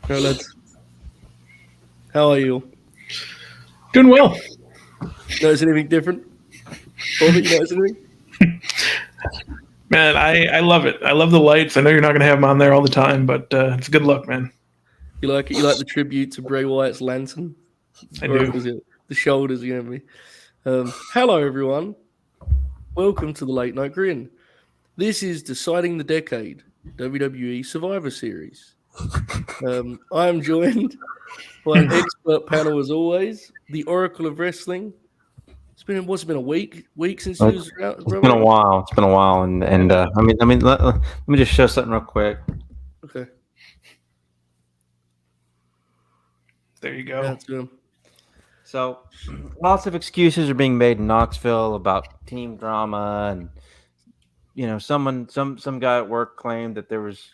Right, lads. How are you? Doing well. Notice anything different? Bobby, you notice anything? Man, I love it. I love the lights. I know you're not going to have them on there all the time, but it's good luck, man. You like it? You like the tribute to Bray Wyatt's lantern? I Or do. was it the shoulders you gave me? Hello, everyone. Welcome to the Late Night Grin. This is Deciding the Decade, WWE Survivor Series. I am joined by an expert panel as always, the Oracle of Wrestling. What's it been a week since you was out, It's brother? been a while. It's been a while, and let me just show something real quick. Okay. There you go. That's him. So, lots of excuses are being made in Knoxville about team drama, and some guy at work claimed that there was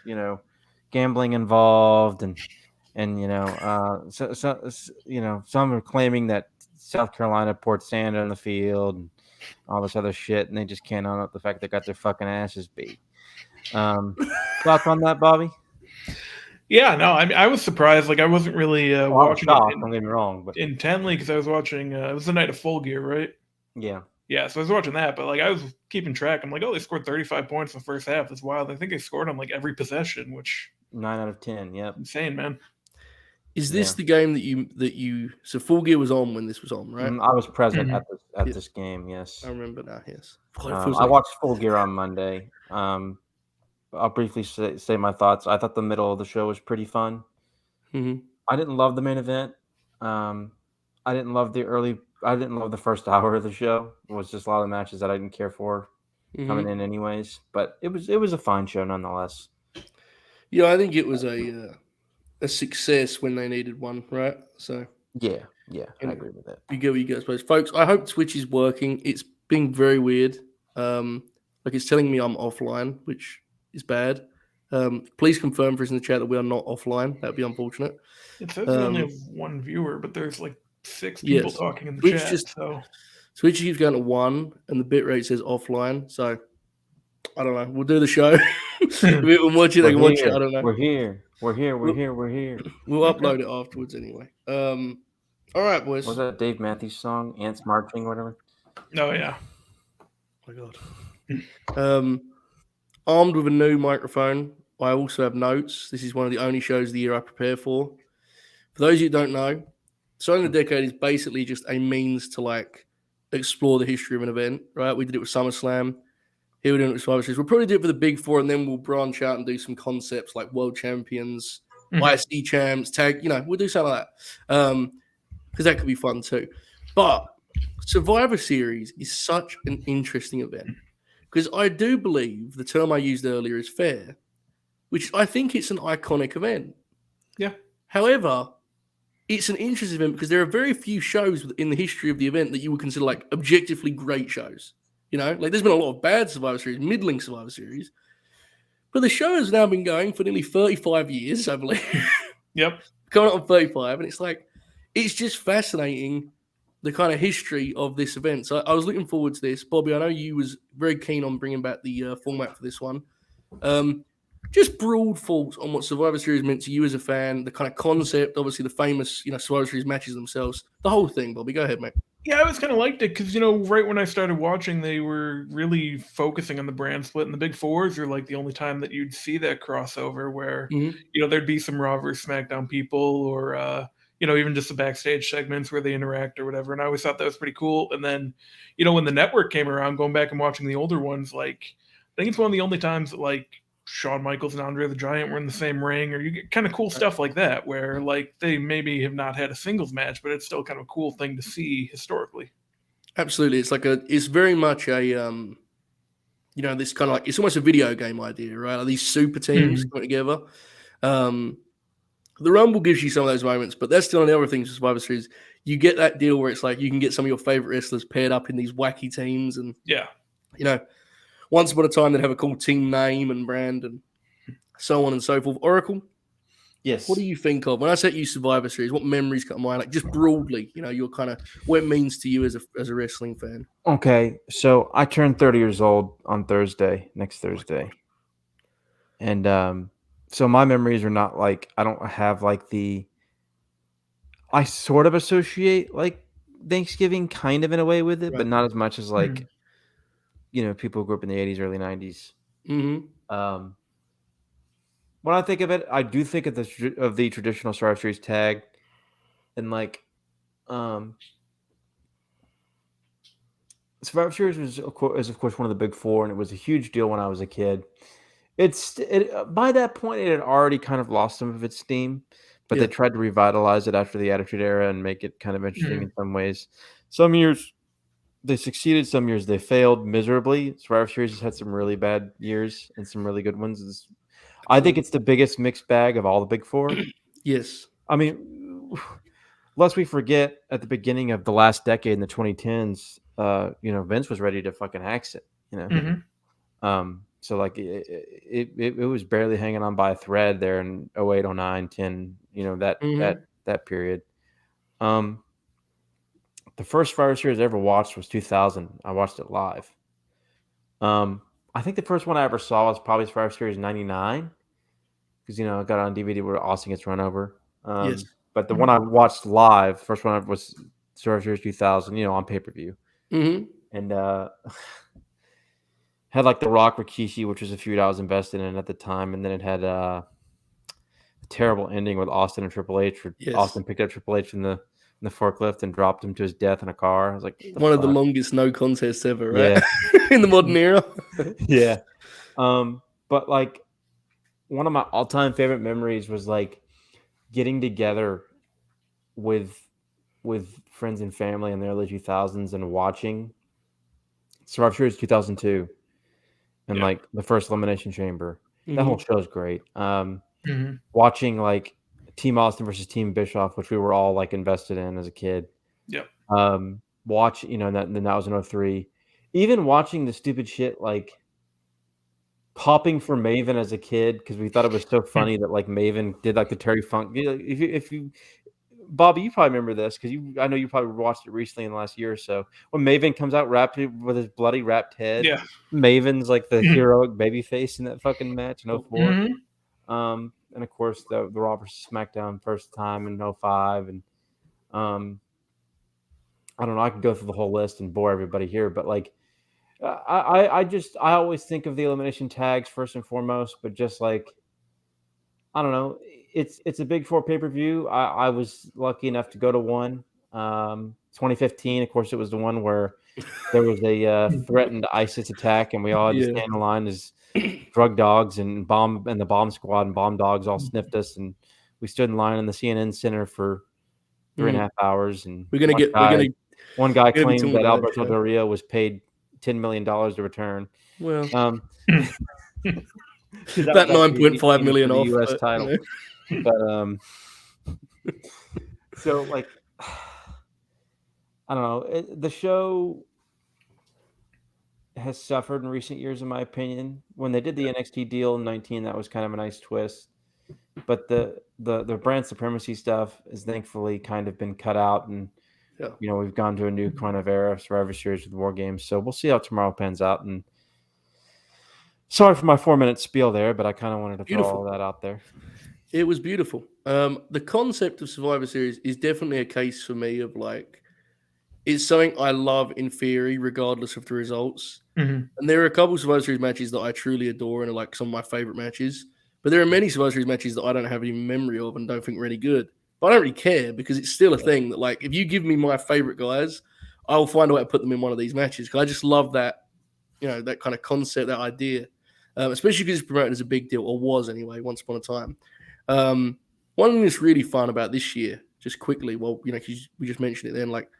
gambling involved, and some are claiming that South Carolina poured sand on the field and all this other shit, and they just can't own up the fact they got their fucking asses beat. Thoughts on that, Bobby? Yeah, no, I mean, I was surprised. Like, I wasn't really I was watching shocked, it don't get me wrong, but intently because I was watching. It was the night of Full Gear, right? yeah. Yeah, so I was watching that, but like I was keeping track. I'm like, oh, they scored 35 points in the first half. That's wild. I think they scored on like every possession, which 9 out of 10. Yep. insane, man. Is this the game that you so Full Gear was on when this was on, right? I was present Mhm. at this game. Yes. I remember now. Yes. I watched Full Gear on Monday. I'll briefly say my thoughts. I thought the middle of the show was pretty fun. Mm-hmm. I didn't love the main event. I didn't love the first hour of the show. It was just a lot of matches that I didn't care for coming in anyways. But it was a fine show nonetheless. Yeah, I think it was a success when they needed one, right? So Yeah, I agree with that. you go where you go, I suppose. Folks, I hope Twitch is working. It's being very weird. Like it's telling me I'm offline, which is bad. Please confirm for us in the chat that we are not offline. That would be unfortunate. It says we only have one viewer, but there's like 6 people talking in the Twitch chat. So Twitch keeps going to 1, and the bitrate says offline. So I don't know. We'll do the show. If we can watch it, they can watch it. I don't know. We're here. We'll upload it afterwards anyway. All right, boys. Was that Dave Matthews song? Ants Marching, whatever. Oh yeah. Oh my god. Armed with a new microphone, I also have notes. This is one of the only shows of the year I prepare for. For those of you who don't know, Deciding the Decade is basically just a means to like explore the history of an event, right? We did it with SummerSlam. Here we're doing it with Survivor Series. We'll probably do it for the big 4, and then we'll branch out and do some concepts like world champions, IC champs, tag. We'll do something like that because that could be fun too. But Survivor Series is such an interesting event because I do believe the term I used earlier is fair, which I think it's an iconic event. Yeah. However, it's an interesting event because there are very few shows in the history of the event that you would consider like objectively great shows. Like there's been a lot of bad Survivor Series, middling Survivor Series, but the show has now been going for nearly 35 years, I believe. Yep. Coming up on 35, and it's like, it's just fascinating the kind of history of this event. So I was looking forward to this. Bobby, I know you was very keen on bringing back the format for this one. Just broad thoughts on what Survivor Series meant to you as a fan, the kind of concept, obviously the famous, Survivor Series matches themselves, the whole thing. Bobby, go ahead, mate. Yeah, I always kind of liked it because, right when I started watching, they were really focusing on the brand split, and the Big Fours are like the only time that you'd see that crossover where, there'd be some Raw versus SmackDown people or, even just the backstage segments where they interact or whatever. And I always thought that was pretty cool. And then, when the network came around, going back and watching the older ones, like, I think it's one of the only times that, like, Shawn Michaels and Andre the Giant were in the same ring, or you get kind of cool stuff like that where like they maybe have not had a singles match, but it's still kind of a cool thing to see historically. Absolutely. It's very much a, this kind of like, it's almost a video game idea, right? Like these super teams coming together. The Rumble gives you some of those moments, but that's still on the other things for Survivor Series. You get that deal where it's like you can get some of your favorite wrestlers paired up in these wacky teams, and once upon a time they'd have a cool team name and brand and so on and so forth. Oracle, yes. What do you think of when I set you Survivor Series? What memories come to mind? Like just broadly, your kind of what it means to you as a wrestling fan. Okay, so I turned 30 years old on next Thursday, and so my memories are not like, I don't have like I sort of associate like Thanksgiving kind of in a way with it, but Right. not as much as like, people who grew up in the 80s, early 90s. Um, when I think of it, I do think of the traditional Survivor Series tag, and like, Survivor Series is of course one of the big four, and it was a huge deal when I was a kid. By that point it had already kind of lost some of its steam, but they Yeah. tried to revitalize it after the Attitude Era and make it kind of interesting in some ways. Some years they succeeded, some years they failed miserably. Survivor Series has had some really bad years and some really good ones. I think it's the biggest mixed bag of all the big four. Yes. I mean, lest we forget, at the beginning of the last decade in the 2010s, Vince was ready to fucking axe it, so like it was barely hanging on by a thread there in 08, 09, 10, that period. The first Survivor Series I ever watched was 2000. I watched it live. I think the first one I ever saw was probably Survivor Series 99, because I got it on DVD where Austin gets run over. Yes. But the one I watched live, first one was Survivor Series 2000, on pay-per-view. And had like The Rock Rikishi, which was a feud I was invested in at the time, and then it had a terrible ending with Austin and Triple H. Where Austin picked up Triple H in the forklift and dropped him to his death in a car. I was like, one of the longest no contests ever, right? Yeah. In the modern era. Yeah. But like, one of my all-time favorite memories was like getting together with friends and family in the early 2000s and watching Survivor Series 2002 and like the first Elimination Chamber. That whole show is great. Watching like Team Austin versus Team Bischoff, which we were all like invested in as a kid. Yep. Then that was in 03. Even watching the stupid shit like popping for Maven as a kid, because we thought it was so funny that like Maven did like the Terry Funk. If you Bobby, you probably remember this because I know you probably watched it recently in the last year or so. When Maven comes out wrapped with his bloody wrapped head, Maven's like the heroic baby face in that fucking match in 04. And of course the Raw versus SmackDown first time in 05. And I don't know, I could go through the whole list and bore everybody here, but like I always think of the elimination tags first and foremost, but just like, I don't know, it's a big four pay-per-view. I was lucky enough to go to one. 2015, of course, it was the one where there was a threatened ISIS attack, and we all had to stand in line as drug dogs and the bomb squad and bomb dogs all sniffed us, and we stood in line in the CNN Center for 3.5 hours. And one guy claimed that Alberto Del Rio was paid $10 million to return. Well, that 9.5 million the off U.S. title. But so like, I don't know. The show has suffered in recent years, in my opinion. When they did the NXT deal in 19, that was kind of a nice twist. But the brand supremacy stuff has thankfully kind of been cut out, and we've gone to a new kind of era of Survivor Series with War Games. So we'll see how tomorrow pans out. And sorry for my 4-minute spiel there, but I kind of wanted to throw all that out there. It was beautiful. The concept of Survivor Series is definitely a case for me of like, it's something I love in theory, regardless of the results. And there are a couple of Survivor Series matches that I truly adore and are like some of my favorite matches. But there are many Survivor Series matches that I don't have any memory of and don't think were any good. But I don't really care, because it's still a thing that, like, if you give me my favorite guys, I'll find a way to put them in one of these matches, because I just love that, that kind of concept, that idea. Especially because it's promoted as a big deal, or was anyway, once upon a time. One thing that's really fun about this year, just quickly, because we just mentioned it then, like,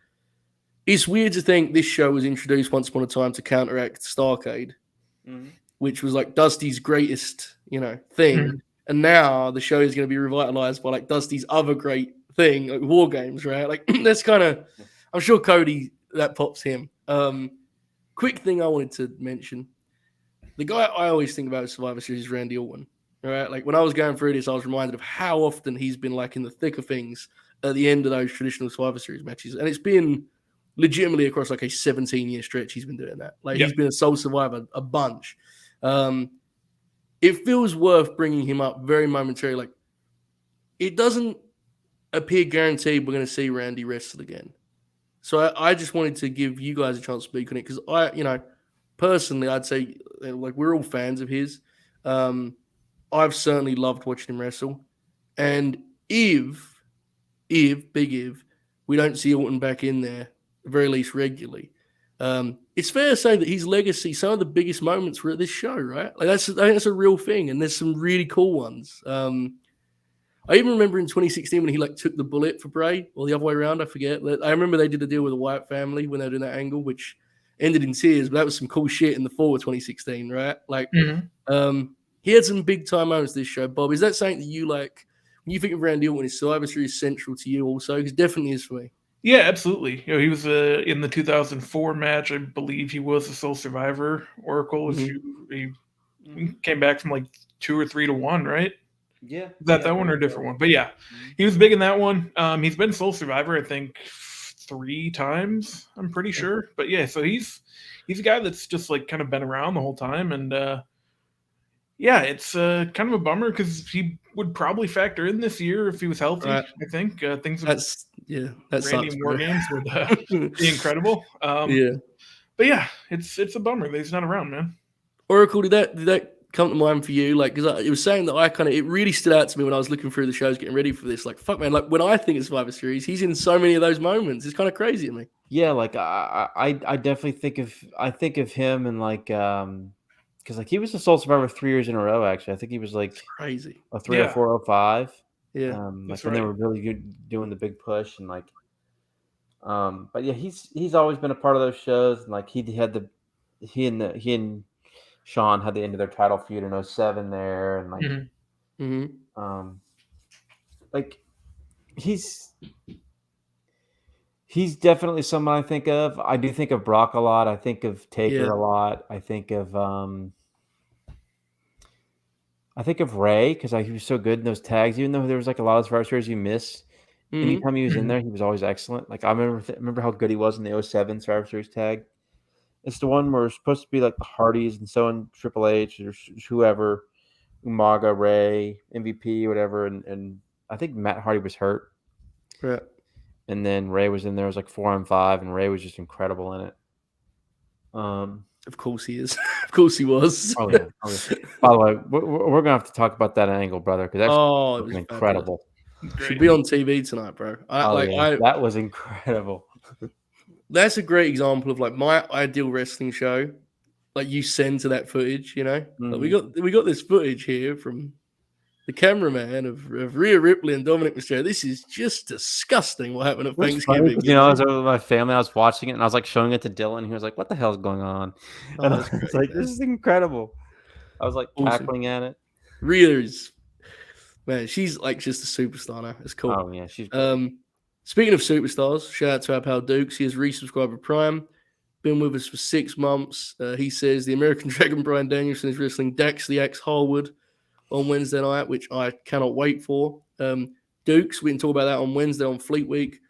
it's weird to think this show was introduced once upon a time to counteract Starrcade, which was like Dusty's greatest, thing. And now the show is going to be revitalized by like Dusty's other great thing, like War Games, right? Like, that's kind of, I'm sure Cody, that pops him. Quick thing I wanted to mention. The guy I always think about Survivor Series is Randy Orton. All right, like when I was going through this, I was reminded of how often he's been like in the thick of things at the end of those traditional Survivor Series matches, and it's been legitimately across like a 17-year stretch. He's been doing that. Like, he's been a sole survivor a bunch. it feels worth bringing him up very momentarily. Like, it doesn't appear guaranteed we're going to see Randy wrestle again. So I just wanted to give you guys a chance to speak on it because personally, I'd say like we're all fans of his. I've certainly loved watching him wrestle, and if we don't see Orton back in there, at the very least regularly, it's fair to say that his legacy, some of the biggest moments were at this show, right? Like I think that's a real thing, and there's some really cool ones. I even remember in 2016 when he like took the bullet for Bray, or the other way around, I forget. I remember they did a deal with the Wyatt family when they were doing that angle, which ended in tears, but that was some cool shit in the fall of 2016, right? Like, he had some big time moments this show. Bob, is that something that you like when you think of Randy Orton? Is Survivor Series central to you also? Because definitely is for me. Yeah, absolutely. He was in the 2004 match. I believe he was the sole survivor. Oracle, he came back from like 2 or 3 to 1, right? Yeah. That one or a different one? But yeah, he was big in that one. He's been sole survivor, I think, 3 times. I'm pretty sure. But yeah, so he's a guy that's just like kind of been around the whole time, and yeah, it's kind of a bummer because he would probably factor in this year if he was healthy. Right. I think things. That Randy sucks, War games would be incredible. Yeah, but yeah, it's a bummer that he's not around, man. Oracle, did that come to mind for you? Like, because it was saying that it really stood out to me when I was looking through the shows, getting ready for this. Like, fuck, man, like when I think of Survivor Series, he's in so many of those moments. It's kind of crazy to me. Yeah, like I definitely think of him and like because like he was the sole survivor 3 years in a row. Actually, I think he was like that's crazy. 03, 04, 05. Yeah, like when they were really good doing the big push and like. But yeah, he's always been a part of those shows, and like he and Sean had the end of their title feud in 07 there, and like, like he's definitely someone I think of. I do think of Brock a lot. I think of Taker a lot. I think of Ray because he was so good in those tags, even though there was like a lot of Survivor Series you miss. Anytime he was in there, he was always excellent. Like I remember how good he was in the 07 Survivor Series tag. It's the one where it's supposed to be like the Hardys and so on, Triple H or whoever, Umaga, Ray, MVP, whatever, and I think Matt Hardy was hurt. Right. And then Ray was in there. It was like 4-on-5, and Ray was just incredible in it. Of course he is. Of course he was. Oh yeah. By the way, we're gonna have to talk about that angle, brother, because that's incredible. Should be on TV tonight, bro. That was incredible. That's a great example of like my ideal wrestling show. Like you send to that footage, like we got this footage here from the cameraman of Rhea Ripley and Dominic Mysterio. This is just disgusting what happened at Thanksgiving. Funny, I was with my family. I was watching it, and I was like showing it to Dylan. He was like, "What the hell is going on?" And I was like, "This is incredible." I was like cackling at it. Rhea is, man, she's like just a superstar now. It's cool. Oh yeah, she's great. Speaking of superstars, shout out to our pal Dukes. He has resubscribed with Prime. Been with us for 6 months. He says the American Dragon Bryan Danielson is wrestling Dax the Axe Harwood on Wednesday night, which I cannot wait for. Dukes, we can talk about that on Wednesday on Fleet Week.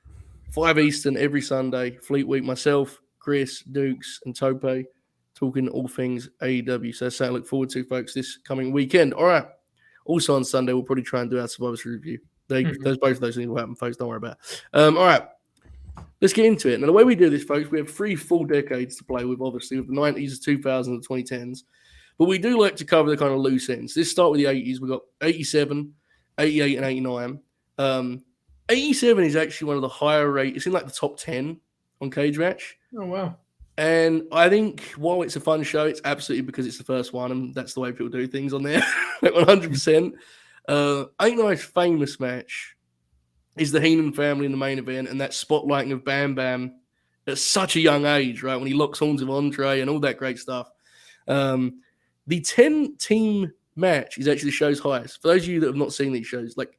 5 Eastern every Sunday. Fleet Week, myself, Chris, Dukes, and Tope talking all things AEW. So that's something I look forward to, folks, this coming weekend. All right. Also on Sunday, we'll probably try and do our Survivor Series review. Both of those things will happen, folks. Don't worry about it. All right. Let's get into it. Now, the way we do this, folks, we have 3 full decades to play with, obviously, with the 90s, the 2000s, and the 2010s. But we do like to cover the kind of loose ends. Let's start with the 80s. We've got 87, 88, and 89. 87 is actually one of the higher rates. It's in like the top 10 on Cage Match. Oh, wow. And I think while it's a fun show, it's absolutely because it's the first one, and that's the way people do things on there. Like 100%. I think the most famous match is the Heenan family in the main event and that spotlighting of Bam Bam at such a young age, right? When he locks horns with Andre and all that great stuff. The 10-team match is actually the show's highest. For those of you that have not seen these shows, like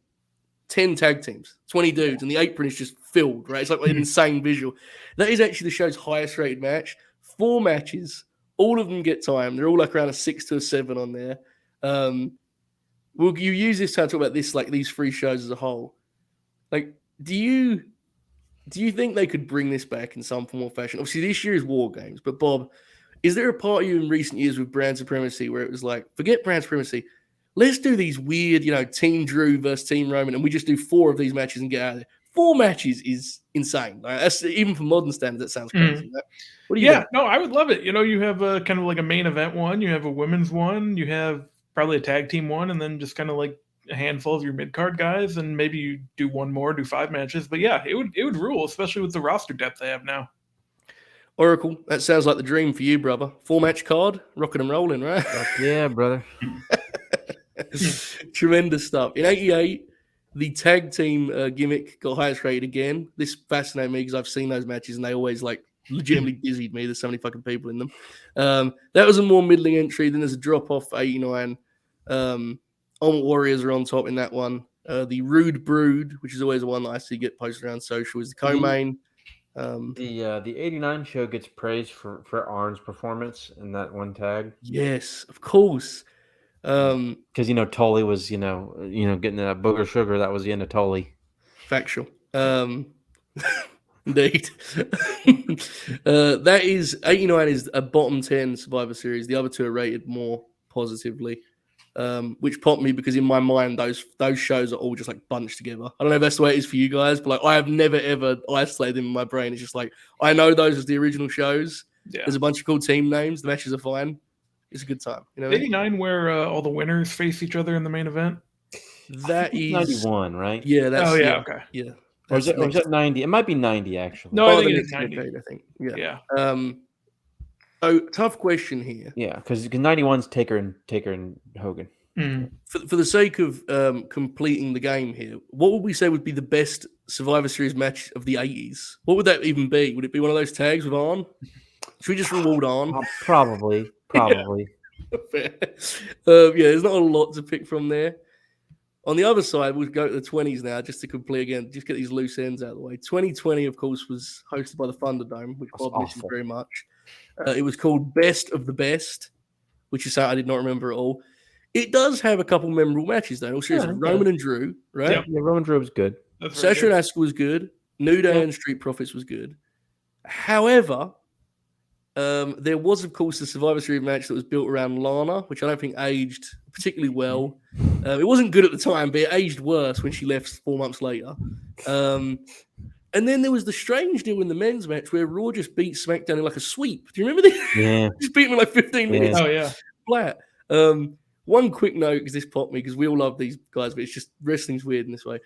10 tag teams, 20 dudes, and the apron is just filled, right? It's like an insane visual. That is actually the show's highest rated match. 4 matches, all of them get time. They're all like around a 6 to a 7 on there. Will you use this time to talk about this, like these 3 shows as a whole? Like, do you think they could bring this back in some form or fashion? Obviously, this year is War Games, but Bob, Is there a part of you in recent years with brand supremacy where it was like, forget brand supremacy, let's do these weird, Team Drew versus Team Roman, and we just do 4 of these matches and get out of there. 4 matches is insane. Like, that's even for modern standards, that sounds crazy. Right? What do you think? No, I would love it. You have a kind of like a main event one, you have a women's one, you have probably a tag team one, and then just kind of like a handful of your mid card guys, and maybe you do one more, do 5 matches. But yeah, it would rule, especially with the roster depth they have now. Oracle, that sounds like the dream for you, brother. 4-match card, rocking and rolling, right? Yeah, brother. Tremendous stuff. In 88, the tag team gimmick got highest rated again. This fascinated me because I've seen those matches and they always legitimately dizzied me. There's so many fucking people in them. That was a more middling entry. Then there's a drop off for 89. Ultimate Warriors are on top in that one. The Rude Brood, which is always the one that I see get posted around social, is the co-main. The 89 show gets praised for Arn's performance in that one tag. Yes, of course. Because Tully was getting that booger sugar. That was the end of Tully. Factual. Indeed. That is 89 is a bottom 10 Survivor Series. The other 2 are rated more positively, which popped me because in my mind those shows are all just like bunched together. I don't know if that's the way it is for you guys, but I have never ever isolated them in my brain. It's just like I know those as the original shows. Yeah. There's a bunch of cool team names. The matches are fine. It's a good time. 89 where all the winners face each other in the main event? That is 91, right? Yeah, that's okay. Yeah. Or is that 90? It might be 90 actually. No, I think it's 90. Decade, I think. Yeah. So tough question here. Yeah, because 91's Taker and Hogan. For the sake of completing the game here, what would we say would be the best Survivor Series match of the 80s? What would that even be? Would it be one of those tags with Arn? Should we just reward Arn? Probably. Yeah, there's not a lot to pick from there. On the other side, we'll go to the 20s now, just to complete again, just get these loose ends out of the way. 2020, of course, was hosted by the Thunderdome, which Bob mentioned very much. It was called Best of the Best, which is something I did not remember at all. It does have a couple memorable matches, though. Roman and Drew, right? Yeah, Roman and Drew was good. Sasha and Asuka was good. New Day and Street Profits was good. However, there was, of course, the Survivor Series match that was built around Lana, which I don't think aged particularly well. It wasn't good at the time, but it aged worse when she left 4 months later. And then there was the strange deal in the men's match where Raw just beat SmackDown in like a sweep. Do you remember this? Yeah. Just beat them in like 15 minutes. Oh, yeah. Flat. One quick note, because this popped me, because we all love these guys, but it's just wrestling's weird in this way.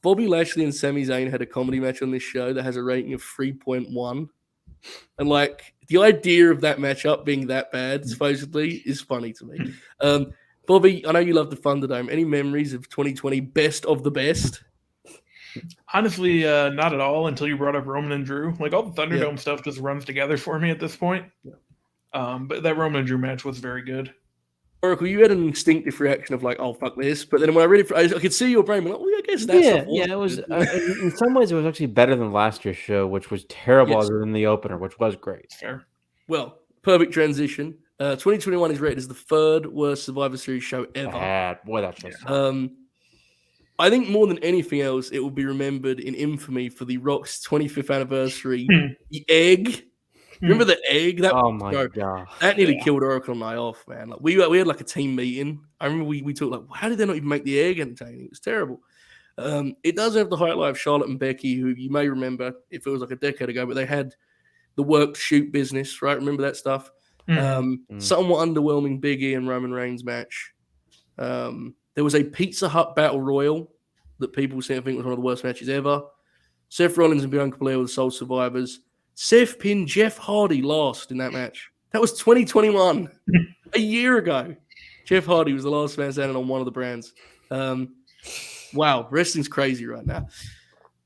Bobby Lashley and Sami Zayn had a comedy match on this show that has a rating of 3.1. And the idea of that matchup being that bad, supposedly, is funny to me. Bobby, I know you love the Thunderdome. Any memories of 2020 Best of the Best? Honestly, not at all until you brought up Roman and Drew. All the Thunderdome stuff just runs together for me at this point. Yeah. But that Roman and Drew match was very good. Oracle, you had an instinctive reaction of oh, fuck this. But then when I read it, I could see your brain well, I guess that's it was. In some ways, it was actually better than last year's show, which was terrible other than the opener, which was great. Fair. Well, perfect transition. 2021 is rated as the 3rd worst Survivor Series show ever. Boy, that show's I think more than anything else, it will be remembered in infamy for The Rock's 25th anniversary. The egg. Remember the egg? Oh my god! That nearly killed Oracle and I off, man. We had a team meeting. I remember we talked how did they not even make the egg entertaining? It was terrible. It does have the highlight of Charlotte and Becky, who you may remember if it was a decade ago, but they had the work shoot business, right? Remember that stuff? Somewhat underwhelming Big E and Roman Reigns match. There was a Pizza Hut Battle Royal that people seem to think was one of the worst matches ever. Seth Rollins and Bianca Belair were the sole survivors. Seth pinned Jeff Hardy last in that match. That was 2021, a year ago. Jeff Hardy was the last man standing on one of the brands. Wow, wrestling's crazy right now.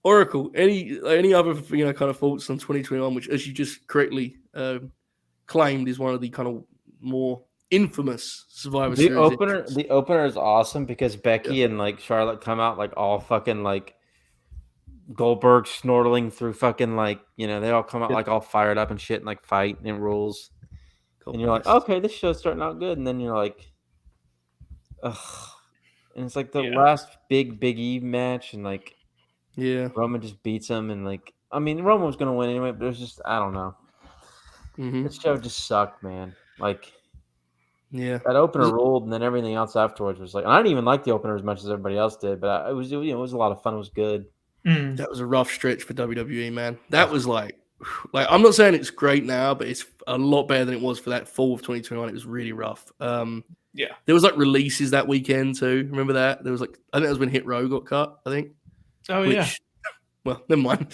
Oracle, any other kind of thoughts on 2021, which, as you just correctly claimed, is one of the kind of more infamous Survivor Series. The opener is awesome because Becky and Charlotte come out all fucking Goldberg snortling through fucking they all come out all fired up and shit and fight and it rules. And you're okay, this show's starting out good, and then you're ugh. And it's the last Big E match, and Roman just beats him, and Roman was gonna win anyway, but it was just I don't know. This show just sucked, man. Like, Yeah. that opener ruled, and then everything else afterwards was like. And I didn't even like the opener as much as everybody else did, but it was it was a lot of fun. It was good. That was a rough stretch for WWE, man. That was like I'm not saying it's great now, but it's a lot better than it was for that fall of 2021. It was really rough. Yeah. There was like releases that weekend too. Remember that? There was like I think that was when Hit Row got cut. I think. Oh yeah. Well, never mind.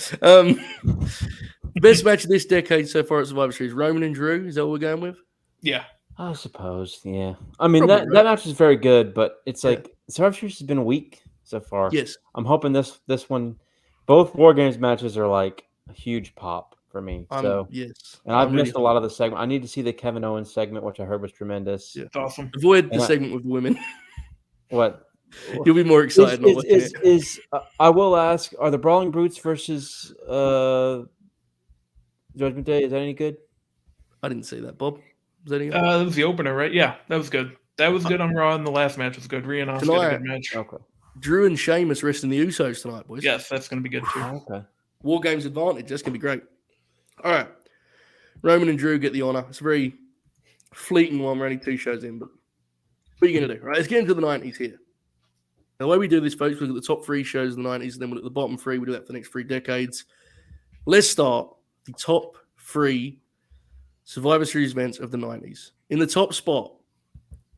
Best match of this decade so far at Survivor Series: Roman and Drew. Is that what we're going with? Yeah. I suppose, yeah. I mean, Probably, that match is very good, but it's Yeah. like Survivor Series has been weak so far. Yes. I'm hoping this one, both War Games matches are like a huge pop for me. So yes, and I've missed a lot of the segment. I need to see the Kevin Owens segment, which I heard was tremendous. Yeah. It's awesome. Avoid the segment with the women. What? You'll be more excited. I will ask: are the Brawling Brutes versus Judgment Day? Is that any good? I didn't see that, Bob. Was that any good? That was the opener, right? Yeah, that was good. That was good on Raw, and the last match was good. Rhea and Asuka had a good match. Okay. Drew and Sheamus wrestling the Usos tonight, boys. Yes, that's going to be good too. Okay. War Games advantage. That's going to be great. All right. Roman and Drew get the honor. It's a very fleeting one. We're only 2 shows in, but what are you going to do? Right, let's get into the 90s here. Now, the way we do this, folks, we look at the top 3 shows of the 90s, and then we look at the bottom 3. We do that for the next 3 decades. Let's start the top 3 Survivor Series events of the 90s. In the top spot,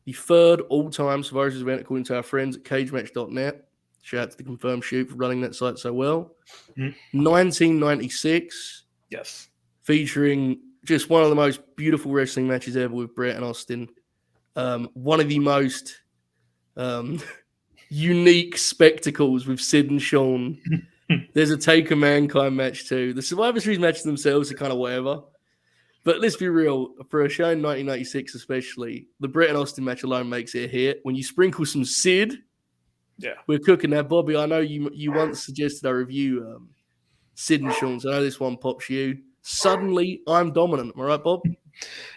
the 3rd all-time Survivor Series event, according to our friends at cagematch.net. Shout out to the Confirmed Shoot for running that site so well. 1996. Yes. Featuring just one of the most beautiful wrestling matches ever with Brett and Austin. One of the most unique spectacles with Sid and Sean. There's a Taker Mankind match too. The Survivor Series matches themselves are kind of whatever. But let's be real, for a show in 1996 especially, the Brett and Austin match alone makes it a hit. When you sprinkle some Sid, we're cooking that. Bobby, I know you once suggested I review Sid and Sean, so I know this one pops you. Suddenly, I'm dominant. Am I right, Bob?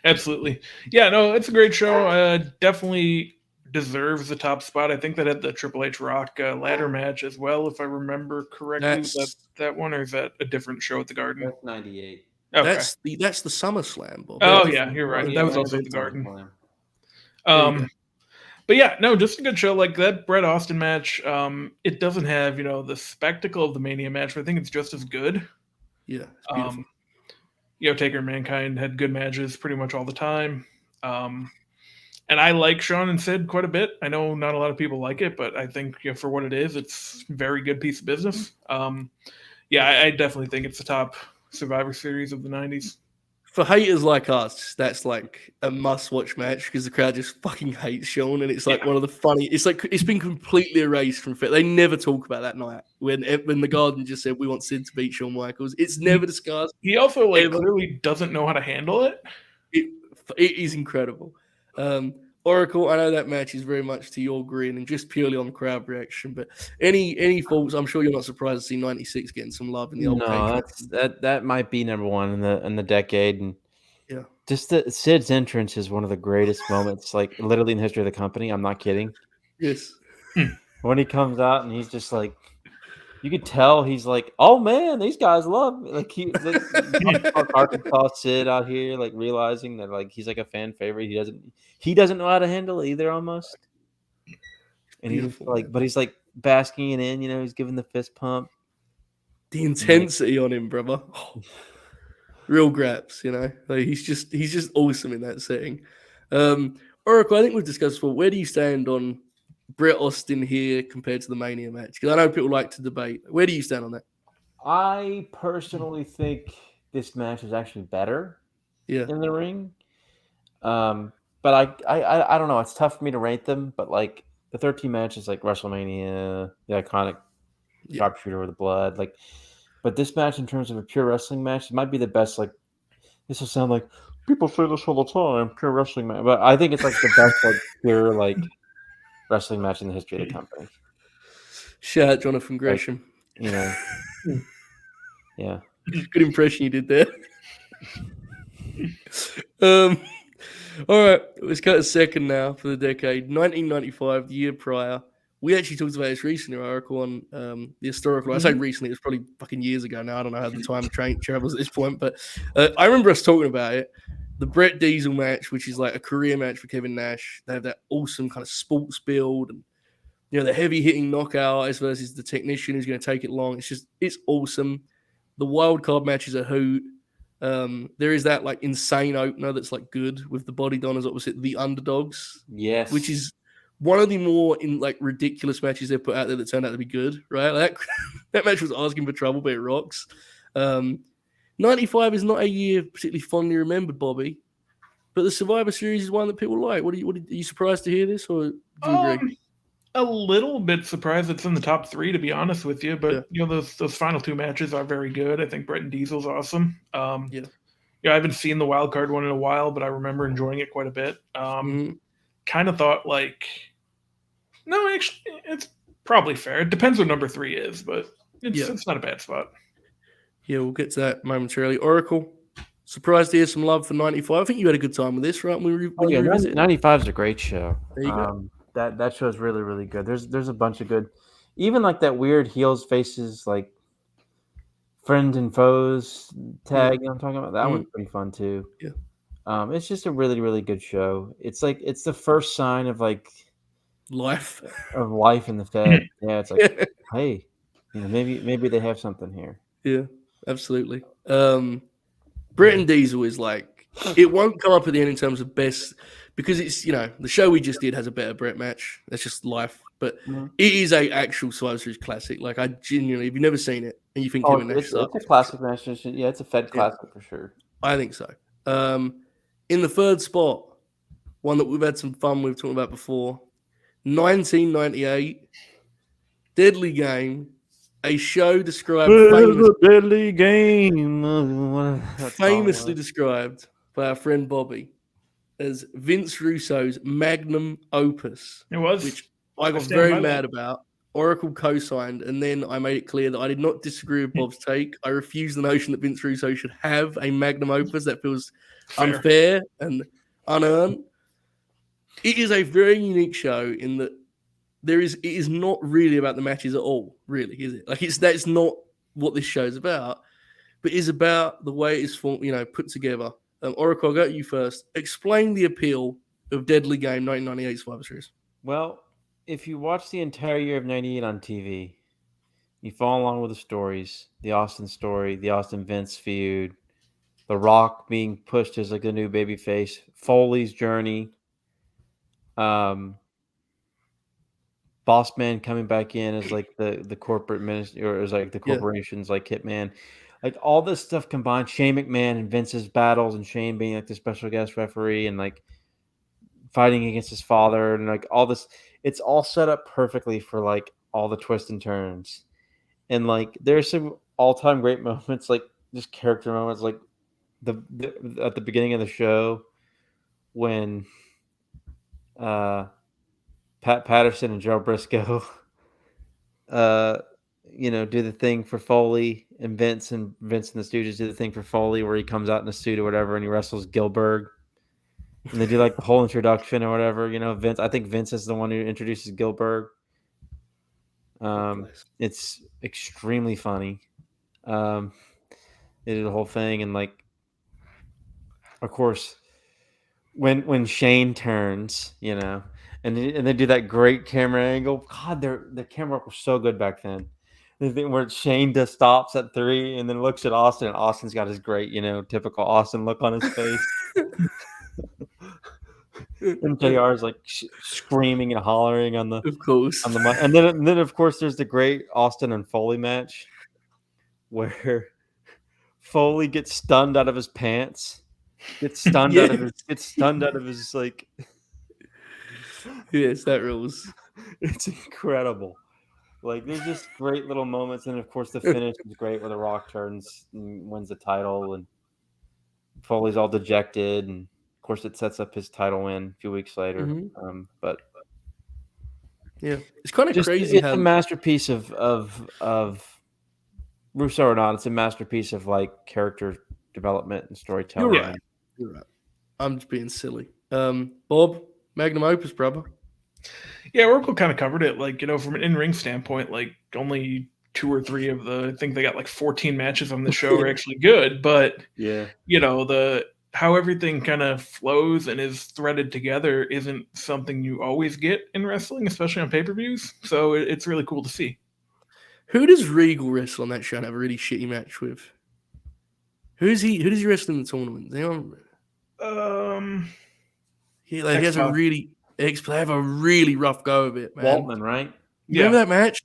Absolutely. Yeah, no, it's a great show. Definitely deserves the top spot. I think that had the Triple H Rock ladder match as well, if I remember correctly. That one, or is that a different show at the Garden? That's 98. Okay. That's the SummerSlam, Bob. Oh yeah, you're right. That was also at the Garden. But yeah, no, just a good show. Like that Bret Austin match, it doesn't have, the spectacle of the Mania match, but I think it's just as good. Yeah, it's beautiful. Taker and Mankind had good matches pretty much all the time. And I like Sean and Sid quite a bit. I know not a lot of people like it, but I think for what it is, it's a very good piece of business. I definitely think it's the top Survivor Series of the 90s. For haters like us, that's like a must-watch match because the crowd just fucking hates Sean, and it's like one of the funny. It's like it's been completely erased from fit. They never talk about that night when the Garden just said we want Sid to beat Shawn Michaels. It's never discussed. He also clearly doesn't know how to handle it. It is incredible. Oracle, I know that match is very much to your grin and just purely on crowd reaction. But any faults, I'm sure you're not surprised to see 96 getting some love in the old. No, that might be number one in the decade, and just Sid's entrance is one of the greatest moments, like literally in the history of the company. I'm not kidding. Yes, when he comes out and he's just like, you could tell he's like, oh man, these guys love me. Like he's like Arkansas Sid out here, like realizing that like he's like a fan favorite. He doesn't know how to handle it either, almost. And he's like, but he's like basking it in, he's giving the fist pump. The intensity on him, brother. Oh, real graps, Like he's just awesome in that setting. Oracle, I think we've discussed before. Where do you stand on Bret Austin here compared to the Mania match? Because I know people like to debate. Where do you stand on that? I personally think this match is actually better in the ring. But I don't know. It's tough for me to rate them. But like the 13 matches, like WrestleMania, the iconic sharpshooter with the blood, like. But this match, in terms of a pure wrestling match, it might be the best. Like this will sound like people say this all the time, pure wrestling match. But I think it's like the best, like pure, like wrestling match in the history of the company. Shout out Jonathan Gresham. Yeah. Good impression you did there. All right, let's go to second now for the decade. 1995, the year prior. we actually talked about this recently, Oracle, on the historical. I say recently, it was probably fucking years ago now. I don't know how the time travels at this point, but I remember us talking about it. The Brett Diesel match, which is like a career match for Kevin Nash. They have that awesome kind of sports build, and the heavy hitting knockout versus the technician who's going to take it long. It's awesome. The wild card match is a hoot. There is that like insane opener that's like good with the Body Donners opposite the Underdogs. Yes. Which is one of the more ridiculous matches they've put out there that turned out to be good, right? Like that match was asking for trouble, but it rocks. 95 is not a year particularly fondly remembered, Bobby, but the Survivor Series is one that people like. Are you surprised to hear this, or do you agree? A little bit surprised it's in the top 3, to be honest with you. But those final 2 matches are very good. I think Brett and Diesel's awesome. I haven't seen the wild card one in a while, but I remember enjoying it quite a bit. Kind of thought no, actually, it's probably fair. It depends what number 3 is, but it's not a bad spot. Yeah, we'll get to that momentarily. Oracle, surprised to hear some love for 95. I think you had a good time with this, right? 95 is a great show. There you go. That show is really, really good. There's a bunch of good, even like that weird heels faces, like friends and foes tag. I'm talking about that one's pretty fun too. Yeah. It's just a really, really good show. It's the first sign of life in the Fed. Yeah, it's like, hey, maybe they have something here. Yeah, absolutely. Brett and Diesel is it won't come up at the end in terms of best, because it's the show we just did has a better Brett match. That's just life. But it is a actual Survivor Series classic. Like, I genuinely, if you've never seen it and you think Kevin Nash sucks, it's a classic match. Yeah, it's a Fed classic for sure. I think so. In the third spot, one that we've had some fun with talking about before, 1998, Deadly Game, a show described Deadly Game, famously described by our friend Bobby as Vince Russo's magnum opus. It was, which I got very mad about. Oracle co-signed, and then I made it clear that I did not disagree with Bob's take. I refuse the notion that Vince Russo should have a magnum opus. That feels unfair and unearned. It is a very unique show in that it is not really about the matches at all, really, is it? That's not what this show is about, but it's about the way it's put together. Oracle, I'll go to you first. Explain the appeal of Deadly Game 1998 Survivor Series. Well, if you watch the entire year of 98 on TV, you follow along with the stories, the Austin story, the Austin Vince feud, The Rock being pushed as the new babyface, Foley's journey, Boss Man coming back in as the corporate minister, or as the corporations Hitman, all this stuff combined. Shane McMahon and Vince's battles, and Shane being the special guest referee, and fighting against his father, and all this. It's all set up perfectly for all the twists and turns, and there's some all-time great moments, just character moments, the at the beginning of the show when Pat Patterson and Joe Briscoe do the thing for Foley, and Vince and the Stooges do the thing for Foley where he comes out in a suit or whatever and he wrestles Gilbert, and they do the whole introduction or whatever. I think Vince is the one who introduces Gilbert. It's extremely funny. They did the whole thing, and of course, when Shane turns, and they do that great camera angle. God, the camera work was so good back then. The thing where Shane just stops at 3 and then looks at Austin, and Austin's got his great, typical Austin look on his face. And JR's screaming and hollering on the, of course, on the mic. And then of course there's the great Austin and Foley match where Foley gets stunned out of his pants. Gets stunned out of his Yes, that rules. It's incredible. There's just great little moments, and of course the finish is great where The Rock turns and wins the title, and Foley's all dejected, and of course it sets up his title win a few weeks later. But yeah, it's kind of crazy. It's a masterpiece of Russo or not. It's a masterpiece of character development and storytelling. You're right. I'm just being silly. Bob, magnum opus, brother. Yeah, Oracle kind of covered it. Like, from an in-ring standpoint, like only 2 or 3 of I think they got like 14 matches on the show are actually good. But Yeah. how everything kind of flows and is threaded together isn't something you always get in wrestling, especially on pay-per-views. So it's really cool to see. Who does Regal wrestle on that show and have a really shitty match with? Who does he wrestle in the tournament? He has a really they have a really rough go of it, man. Waltman, right? You remember that match?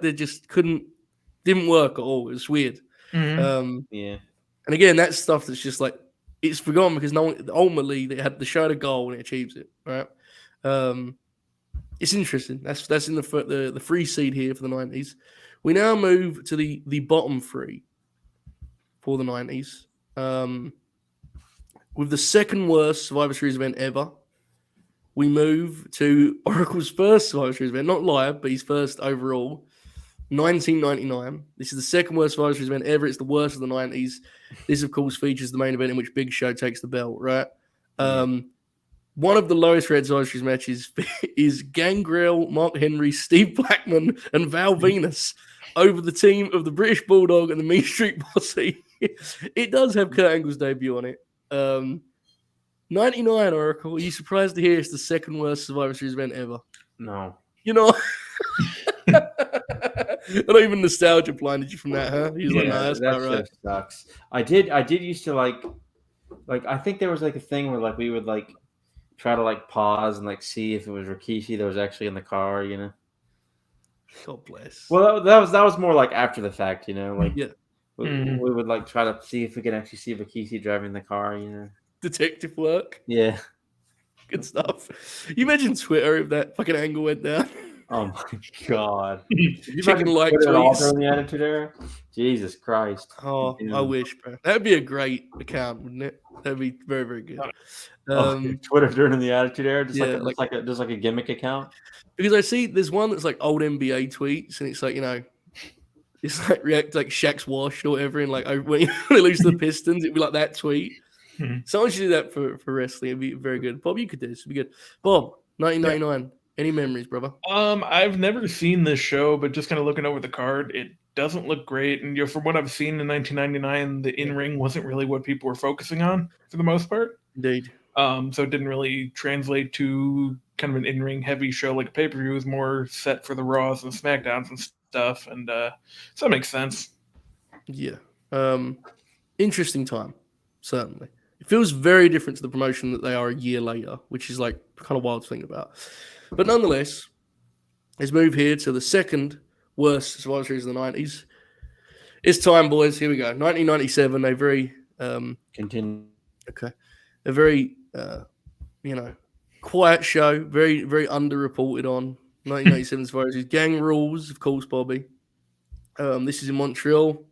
They just didn't work at all. It was weird. Mm-hmm. Yeah. And again, that's stuff that's just like it's forgotten because ultimately they had the show to goal and it achieves it, right? It's interesting. That's in the free seed here for the 90s. We now move to the bottom 3 for the 90s. With the second worst Survivor Series event ever, we move to Oracle's first Survivor Series event, not live, but his first overall, 1999. This is the second worst Survivor Series event ever. It's the worst of the 90s. This, of course, features the main event in which Big Show takes the belt, right? One of the lowest rated Survivor Series matches is Gangrel, Mark Henry, Steve Blackman, and Val Venus over the team of the British Bulldog and the Mean Street Posse. It does have Kurt Angle's debut on it. 99 Oracle. Are you surprised to hear it's the second worst Survivor Series event ever? No. Not even nostalgia blinded you from that, huh? He's like, no, that's not right. Just sucks. I did used to like I think there was like a thing where like we would like try to like pause and like see if it was Rikishi that was actually in the car, God bless. Well, that was more like after the fact, like yeah. We would like try to see if we could actually see Rikishi driving the car, Detective work. Yeah. Good stuff. You imagine Twitter if that fucking angle went down. Oh my god! You fucking like tweets in the Attitude Era? Jesus Christ! Oh, I wish, bro. That'd be a great account, wouldn't it? That'd be very, very good. Twitter during the Attitude Era, just like a gimmick account. Because I see there's one that's like old NBA tweets, and it's like it's like react like Shaq's washed or whatever, and like when they lose the Pistons, it'd be like that tweet. Someone should do that for wrestling. It'd be very good. Bob, you could do this. It'd be good. Bob, 1999. Yeah. Any memories, brother? I've never seen this show, but just kind of looking over the card, it doesn't look great. And from what I've seen in 1999, the in-ring wasn't really what people were focusing on for the most part. Indeed. So it didn't really translate to kind of an in-ring heavy show like a pay-per-view. It was more set for the Raws and SmackDowns and stuff. And so that makes sense. Yeah. Interesting time, certainly. It feels very different to the promotion that they are a year later, which is like kind of wild to think about. But nonetheless, let's move here to the second worst Survivor Series of the 90s. It's time, boys. Here we go. 1997, a very continue. Okay. A very quiet show, very, very underreported on. 1997 Survivor Series. Gang Rules, of course, Bobby. This is in Montreal.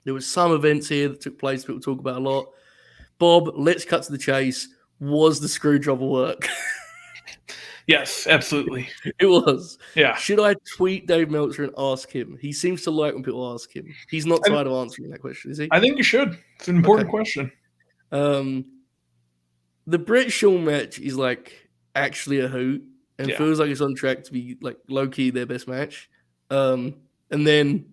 There was some events here that took place people talk about a lot. Bob, let's cut to the chase. Was the screwdriver work? Yes, absolutely. It was. Yeah. Should I tweet Dave Meltzer and ask him? He seems to like when people ask him. He's not tired of answering that question, is he? I think you should. It's an important question. The Brett Shawn match is like actually a hoot and feels like it's on track to be like low-key their best match. And then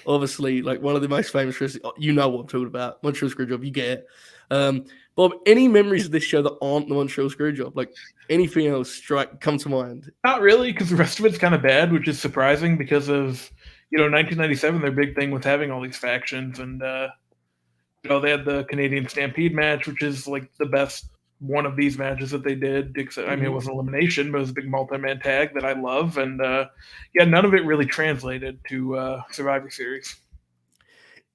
obviously like one of the most famous wrestlers, you know what I'm talking about. Montreal Screwjob, you get it. Bob, any memories of this show that aren't the Montreal Screwjob? Like anything else come to mind? Not really, because the rest of it's kind of bad, which is surprising because of 1997. Their big thing was having all these factions, and they had the Canadian Stampede match, which is like the best one of these matches that they did. Except, I mean, it was an elimination, but it was a big multi-man tag that I love, and none of it really translated to Survivor Series.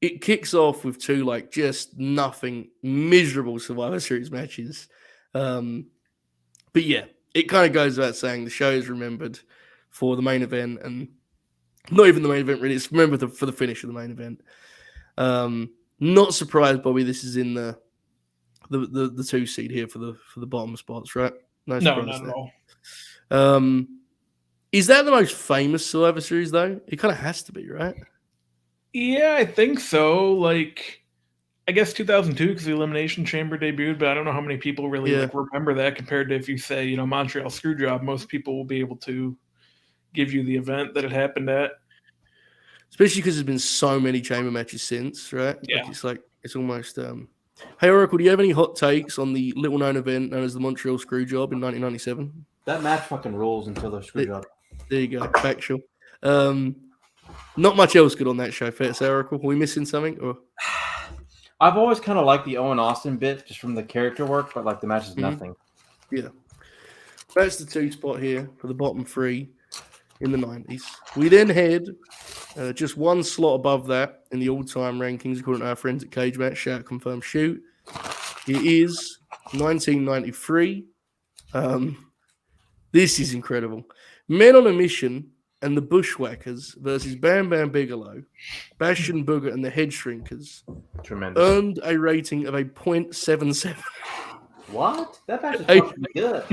It kicks off with two like just nothing miserable Survivor Series matches. But yeah, it kind of goes without saying the show is remembered for the main event, and not even the main event really. It's remembered for the finish of the main event. Not surprised, Bobby. This is in the 2 seed here for the bottom spots, right? No, not at all. Is that the most famous Survivor Series though? It kind of has to be, right? Yeah, I think so. Like, I guess 2002 because the Elimination Chamber debuted, but I don't know how many people really remember that compared to if you say, Montreal Screwjob. Most people will be able to give you the event that it happened at. Especially because there's been so many chamber matches since, right? Yeah. It's almost. Hey, Oracle, do you have any hot takes on the little-known event known as the Montreal Screwjob in 1997? That match fucking rules until the Screwjob. There you go, factual. Not much else good on that show, fair to say, Oracle. Are we missing something? Or I've always kind of liked the Owen Austin bit just from the character work, but like the match is nothing. Yeah. That's the 2 spot here for the bottom 3 in the 90s. We then head just 1 slot above that in the all-time rankings, according to our friends at Cage Match. Shout, confirm, shoot. It is 1993. This is incredible. Men on a Mission and the Bushwhackers versus Bam Bam Bigelow, Bastion Booger, and the Head Shrinkers. Tremendous. Earned a rating of a .77. What? That match is fucking good.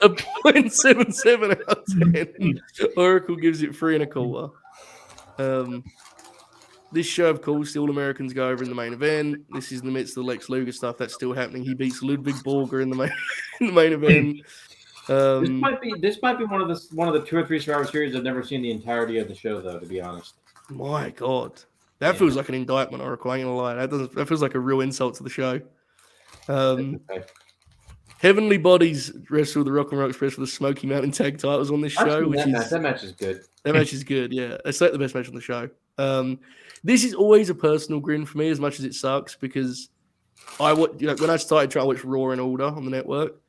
A .77 out of 10. Oracle gives it 3 1/4. This show, of course, the All-Americans go over in the main event. This is in the midst of the Lex Luger stuff that's still happening. He beats Ludwig Borger in the main event. This might be one of the 2 or 3 Survivor Series I've never seen the entirety of the show, though, to be honest. My God. That feels like an indictment, Oracle. I ain't gonna lie. That feels like a real insult to the show. Heavenly Bodies wrestled the Rock and Roll Express for the Smoky Mountain Tag Titles on this show. That match is good. That match is good, yeah. It's like the best match on the show. This is always a personal grin for me, as much as it sucks, because when I started trying to watch Raw in order on the network,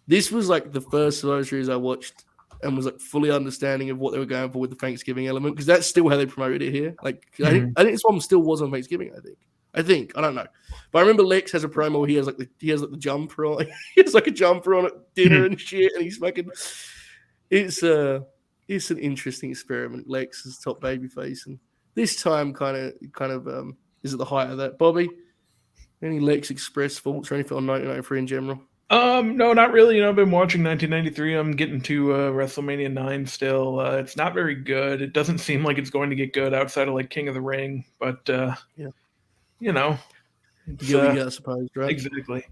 this was like the first Survivor Series I watched and was like fully understanding of what they were going for with the Thanksgiving element, because that's still how they promoted it here. Like I think this one still was on Thanksgiving. I don't know, but I remember Lex has a promo where he has the jumper on. He has like a jumper on at dinner and shit, and he's fucking. It's an interesting experiment. Lex is top babyface, and this time kind of is at the height of that. Bobby, any Lex Express thoughts or anything on 1993 in general? No, not really. I've been watching 1993. I'm getting to WrestleMania 9 still. It's not very good. It doesn't seem like it's going to get good outside of like King of the Ring, but I suppose, right? Exactly.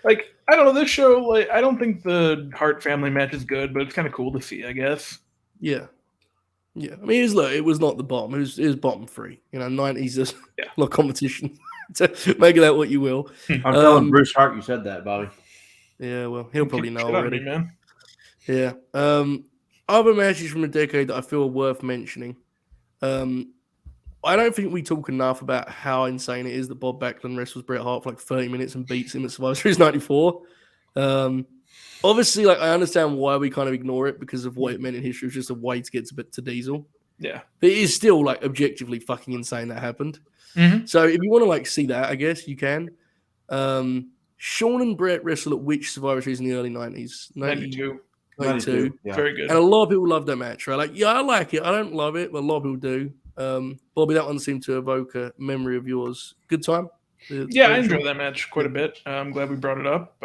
Like, I don't know, this show, like, I don't think the Hart family match is good, but it's kind of cool to see, I guess. Yeah. I mean, it was not the bottom. It was bottom 3. 90s, there's a lot of competition. So make of that what you will. I'm telling Bruce Hart you said that, Bobby. Yeah, well, he'll probably know already. Me, man. Yeah. Other matches from the decade that I feel are worth mentioning. I don't think we talk enough about how insane it is that Bob Backlund wrestles Bret Hart for like 30 minutes and beats him at Survivor Series 94. Obviously, like I understand why we kind of ignore it because of what it meant in history. It was just a way to get to Diesel. Yeah. But it is still like objectively fucking insane that happened. Mm-hmm. So if you want to like see that, I guess you can. Sean and Brett wrestled at which Survivor Series in the early 90s? 92. Yeah. Very good. And a lot of people love that match, right? Like, yeah, I like it. I don't love it, but a lot of people do. Bobby, that one seemed to evoke a memory of yours. Good time? I enjoyed that match quite a bit. I'm glad we brought it up.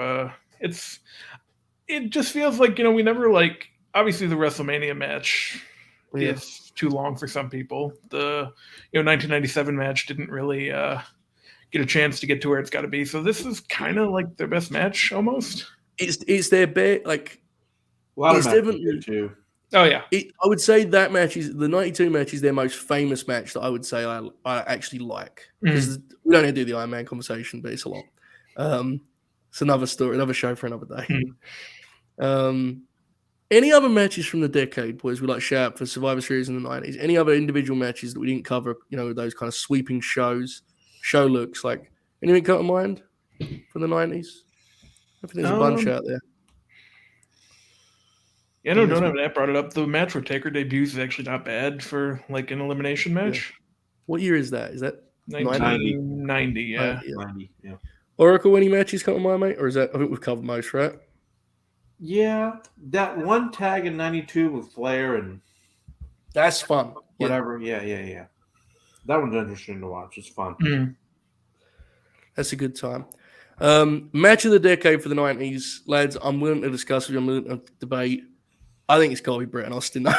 It just feels like, we never like, obviously the WrestleMania match is too long for some people. The 1997 match didn't really get a chance to get to where it's got to be. So this is kind of like their best match almost. It's their best, like, a lot of matches too. Oh, yeah. I would say that match is the 92 match is their most famous match that I would say I actually like. Because we don't need to do the Iron Man conversation, but it's a lot. It's another story, another show for another day. Any other matches from the decade, boys, we like shout out for Survivor Series in the 90s? Any other individual matches that we didn't cover, those kind of sweeping show looks? Like, anything come to mind from the 90s? I think there's a bunch out there. Yeah, no, don't have that. Brought it up. The match where Taker debuts is actually not bad for like an elimination match. Yeah. What year is that? Is that 1990? Yeah. 90, yeah. Oracle, any matches come to mind, mate? Or is that, I think we've covered most, right? Yeah, that one tag in 92 with Flair and that's fun. Whatever. Yeah. That one's interesting to watch. It's fun. Mm-hmm. That's a good time. Match of the decade for the 90s, lads. I'm willing to discuss with you. I'm willing to debate. I think it's got to be Bret and Austin. I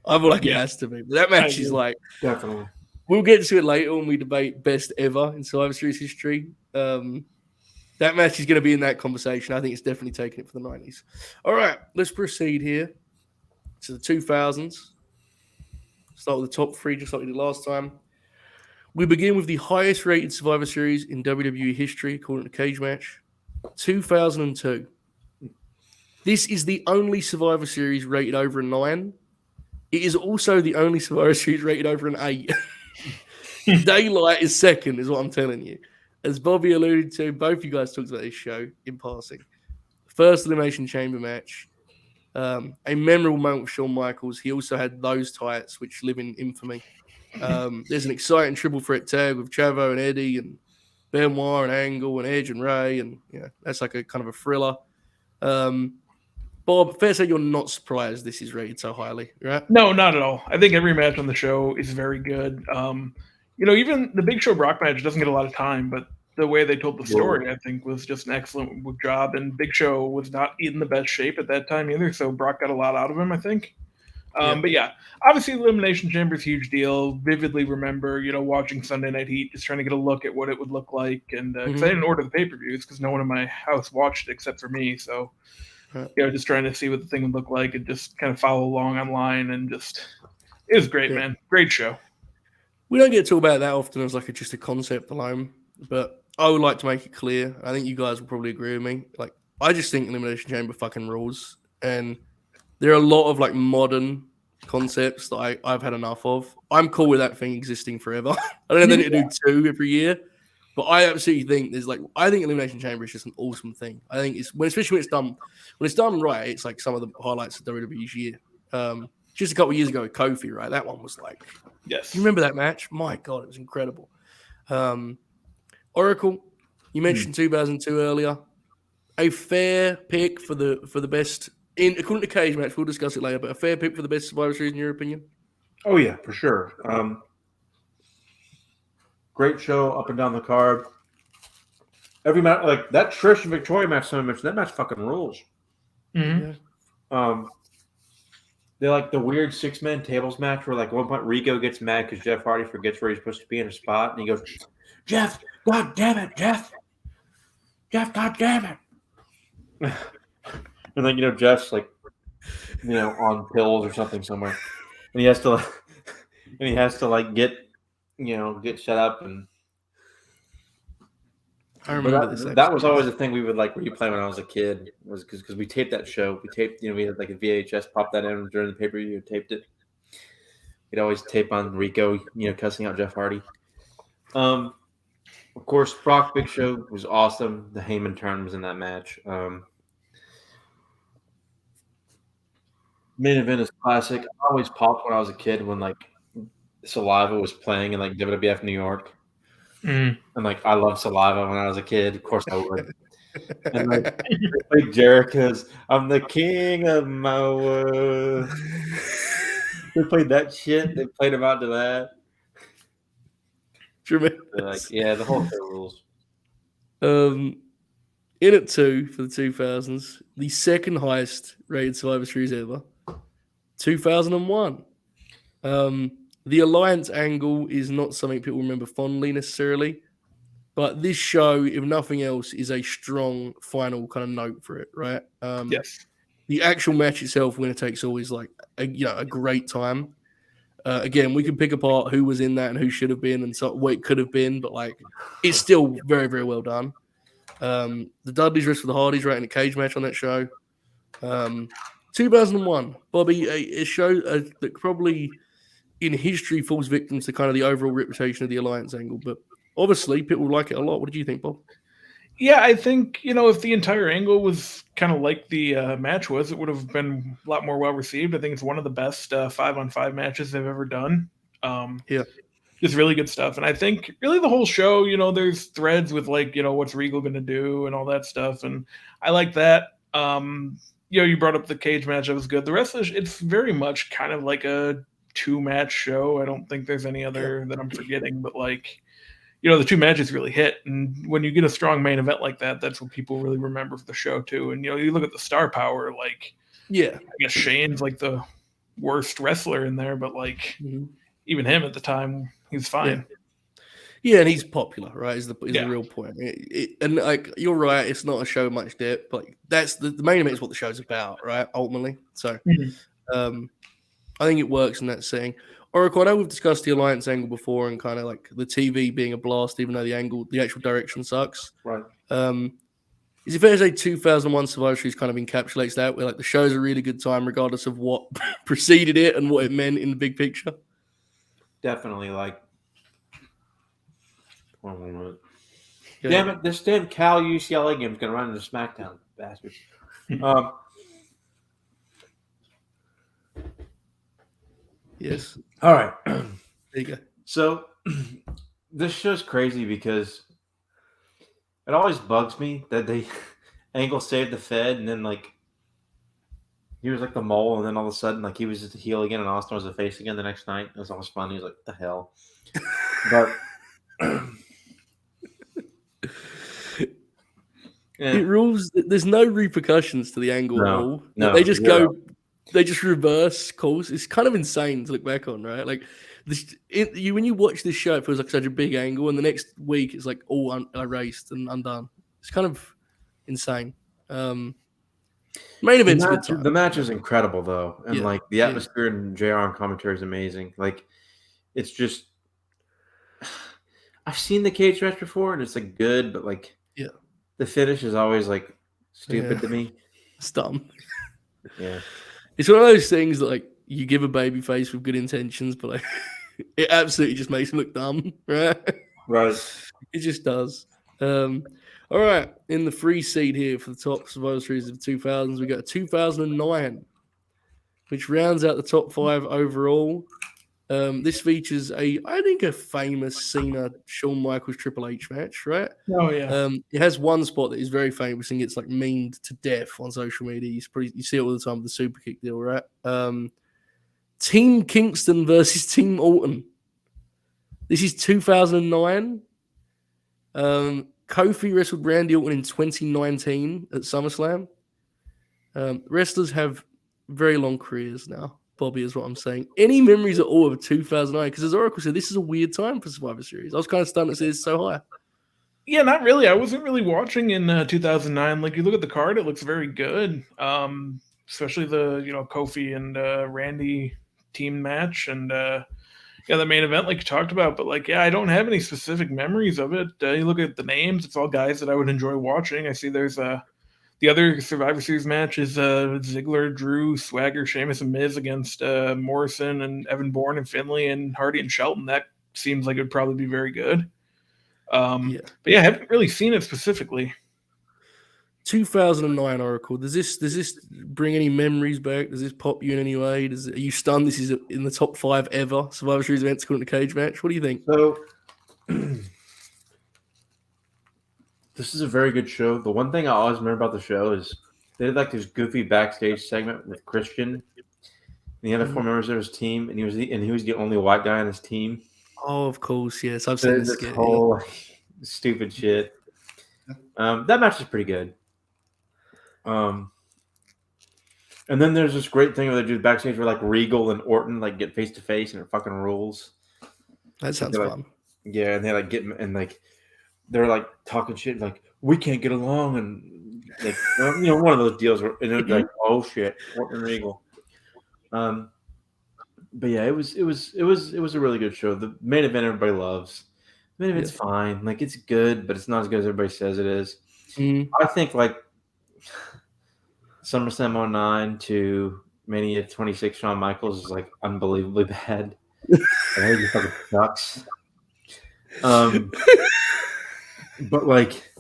feel like it has to be. But that match is like definitely. We'll get to it later when we debate best ever in Survivor Series history. That match is going to be in that conversation. I think it's definitely taking it for the 90s. All right, let's proceed here to the 2000s. Start with the top three, just like we did last time. We begin with the highest rated Survivor Series in WWE history, according to Cage Match, 2002. This is the only Survivor Series rated over a 9. It is also the only Survivor Series rated over an 8. Daylight is second, is what I'm telling you. As Bobby alluded to, both you guys talked about this show in passing. First Elimination Chamber match. A memorable moment with Shawn Michaels. He also had those tights, which live in infamy. There's an exciting triple threat tag with Chavo and Eddie and Benoit and Angle and Edge and Ray, and that's like a kind of a thriller. Bob, fair to say you're not surprised this is rated so highly, right? No, not at all. I think every match on the show is very good. Even the Big Show Brock match doesn't get a lot of time, but the way they told the story, I think, was just an excellent job. And Big Show was not in the best shape at that time either, so Brock got a lot out of him, I think. But yeah, obviously the Elimination Chamber is a huge deal. Vividly remember, watching Sunday Night Heat, just trying to get a look at what it would look like. And because I didn't order the pay-per-views because no one in my house watched it except for me. So, just trying to see what the thing would look like and just kind of follow along online. And it was great, man. Great show. We don't get to talk about that often as like just a concept alone, but I would like to make it clear. I think you guys will probably agree with me. Like, I just think Elimination Chamber fucking rules. And there are a lot of like modern concepts that I've had enough of. I'm cool with that thing existing forever. I don't know that they do 2 every year, but I absolutely think I think Elimination Chamber is just an awesome thing. I think especially when it's done right, it's like some of the highlights of WWE's year. Just a couple of years ago with Kofi, right? That one was like, yes. You remember that match? My God, it was incredible. Oracle, you mentioned 2002 earlier. A fair pick for the best. According to Cage Match, we'll discuss it later, but a fair pick for the best Survivor Series in your opinion? Oh yeah, for sure. Great show up and down the card. Every match, like that Trish and Victoria match, that match fucking rules. Mm-hmm. Yeah. They like the weird 6-man tables match where like at one point Rico gets mad because Jeff Hardy forgets where he's supposed to be in a spot, and he goes, "Jeff, God damn it, Jeff, God damn it." And then Jeff's like, on pills or something somewhere, and he has to like get shut up. And I remember this. That was always a thing we would like replay when I was a kid, was because we taped that show. We taped, we had like a VHS, popped that in during the pay-per-view, taped it. We'd always tape on Rico, cussing out Jeff Hardy. Of course, Brock Big Show was awesome. The Heyman turn was in that match. Main event is classic. I always popped when I was a kid when like Saliva was playing in like WWF New York. Mm. And like I loved Saliva when I was a kid. Of course I would. And like Big Jericho's "I'm the king of my world." They played that shit. They played him out to that. Tremendous. The whole thing rules. In at 2 for the 2000s, the second highest rated Survivor Series ever, 2001. The Alliance angle is not something people remember fondly necessarily, but this show, if nothing else, is a strong final kind of note for it, right? Yes. The actual match itself, winner takes all, is like a great time. Again, we can pick apart who was in that and who should have been and what it could have been, but like it's still very, very well done. The Dudleys wrestled the Hardys right in a cage match on that show. 2001, Bobby, a show that probably in history falls victim to kind of the overall reputation of the Alliance angle, but obviously people like it a lot. What did you think, Bob? Yeah, I think, if the entire angle was kind of like the match was, it would have been a lot more well received. I think it's one of the best 5-on-5 matches they've ever done. Just really good stuff. And I think really the whole show, there's threads with like, what's Regal going to do and all that stuff. And I like that. You brought up the cage match. That was good. The rest of it's very much kind of like a 2-match show. I don't think there's any other that I'm forgetting, but like, the 2 matches really hit. And when you get a strong main event like that, that's what people really remember for the show too. And, you look at the star power, like, I guess Shane's like the worst wrestler in there, but like, even him at the time, he's fine. Yeah, and he's popular, right? Is the Yeah. real point. And like you're right, it's not a show much depth, but that's the main event is what the show's about, right? Ultimately, so I think it works in that setting. Oracle, I know we've discussed the alliance angle before, and kind of like the TV being a blast, even though the actual direction sucks. Right. Is it fair to say 2001 Survivor Series kind of encapsulates that, where like the show's a really good time, regardless of what preceded it and what it meant in the big picture? Definitely, like. One moment. Yeah. Damn it! This damn Cal UCLA game is gonna run into SmackDown, bastards. Yes. All right. There you go. So this show's crazy because it always bugs me that they Angle saved the Fed and then like he was like the mole and then all of a sudden like he was just a heel again and Austin was a face again the next night. It was always fun. He was like, "What the hell?" But it rules. There's no repercussions to the Angle at all. No, they just go. They just reverse course. It's kind of insane to look back on, right? Like when you watch this show, it feels like such a big angle, and the next week it's like all erased and undone. It's kind of insane. Main event's a good time. The match is incredible though, and like the atmosphere and JR on commentary is amazing. Like it's just I've seen the cage match before, and it's like good, but like the finish is always like stupid to me. It's dumb. Yeah. It's one of those things that like you give a baby face with good intentions, but like it absolutely just makes him look dumb, right? Right. It just does. All right, in the free seed here for the top Survivor Series of 2000s, we got 2009, which rounds out the top 5 overall. This features I think a famous Cena Shawn Michaels Triple H match, right? Oh yeah. It has one spot that is very famous and gets like memed to death on social media. You see it all the time with the super kick deal, right? Team Kingston versus Team Orton. This is 2009. Kofi wrestled Randy Orton in 2019 at SummerSlam. Wrestlers have very long careers now. Bobby is what I'm saying. Any memories at all of 2009? Because as Oracle said, this is a weird time for Survivor Series. I was kind of stunned to see it's so high. Yeah, not really. I wasn't really watching in 2009. Like you look at the card, it looks very good. Especially the Kofi and Randy team match and the main event like you talked about. But like I don't have any specific memories of it. You look at the names; it's all guys that I would enjoy watching. I see there's the other Survivor Series match is Ziggler, Drew, Swagger, Sheamus, and Miz against Morrison and Evan Bourne and Finlay and Hardy and Shelton. That seems like it would probably be very good. But I haven't really seen it specifically. 2009 Oracle. Does this bring any memories back? Does this pop you in any way? Are you stunned this is in the top 5 ever Survivor Series events according to Cage Match? What do you think? So this is a very good show. The one thing I always remember about the show is they did like this goofy backstage segment with Christian and the other 4 members of his team, and he was the only white guy on his team. Oh, of course, yes. I've seen this whole stupid shit. That match is pretty good. And then there's this great thing where they do backstage where like Regal and Orton like get face to face and it fucking rules. That sounds fun. Yeah, and they like get and like they're like talking shit like we can't get along and like one of those deals where and they're like oh shit Orton and Regal. But yeah, it was a really good show. The main event everybody loves. The main event's fine. Like it's good, but it's not as good as everybody says it is. I think like SummerSlam 09 to Mania 26 Shawn Michaels is like unbelievably bad. I think it fucking sucks. But like,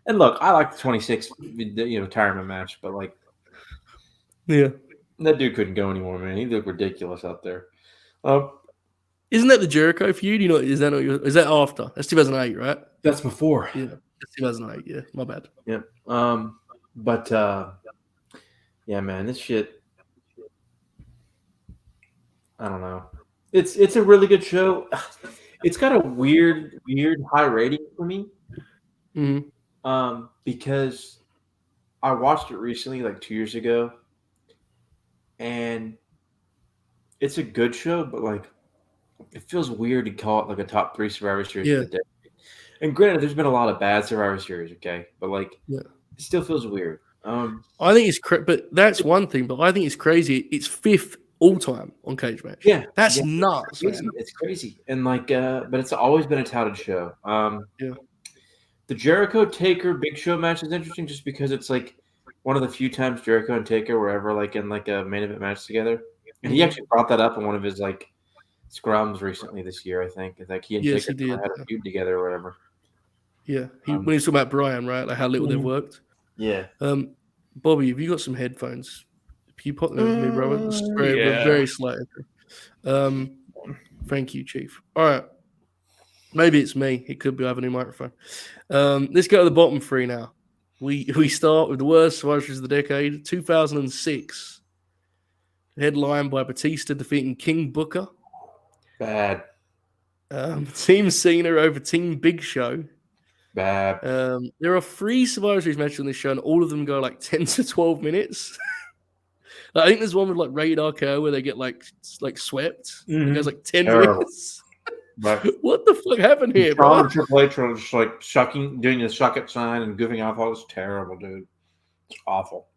and look, I like the 26 retirement match, but like, that dude couldn't go anymore, man. He looked ridiculous out there. Isn't that the Jericho feud? Is that after? That's 2008, right? That's before. Yeah, that's 2008. Yeah, my bad. Yeah. But yeah, man, this shit. I don't know. It's a really good show. It's got a weird high rating for me. Because I watched it recently, like 2 years ago, and it's a good show, but like it feels weird to call it like a top 3 Survivor Series Yeah. of the day. And granted, there's been a lot of bad Survivor Series, okay, but like it still feels weird. I think it's but that's one thing. But I think it's crazy. It's 5th all time on Cage Match. Yeah, that's nuts, man. It's crazy, and like, but it's always been a touted show. The Jericho Taker Big Show match is interesting just because it's like one of the few times Jericho and Taker were ever like in like a main event match together, and he actually brought that up in one of his like scrums recently this year. I think like he and Taker had a feud together or whatever. Yeah, when he was talking about Brian, right? Like how little they've worked. Yeah. Bobby, have you got some headphones? Can you pop them with me, brother? Just very slight. Thank you, Chief. All right. Maybe it's me. It could be I have a new microphone. Let's go to the bottom 3 now. We start with the worst Survivor Series of the decade, 2006. Headlined by Batista defeating King Booker. Bad. Team Cena over Team Big Show. Bad. There are 3 Survivor Series matches on this show, and all of them go like 10 to 12 minutes. I think there's one with like Rated RKO where they get like swept. It goes like 10 minutes. Right. What the fuck happened here, bro? bro? Triple H was just like doing the suck it sign and goofing off. It was terrible, dude. It's awful.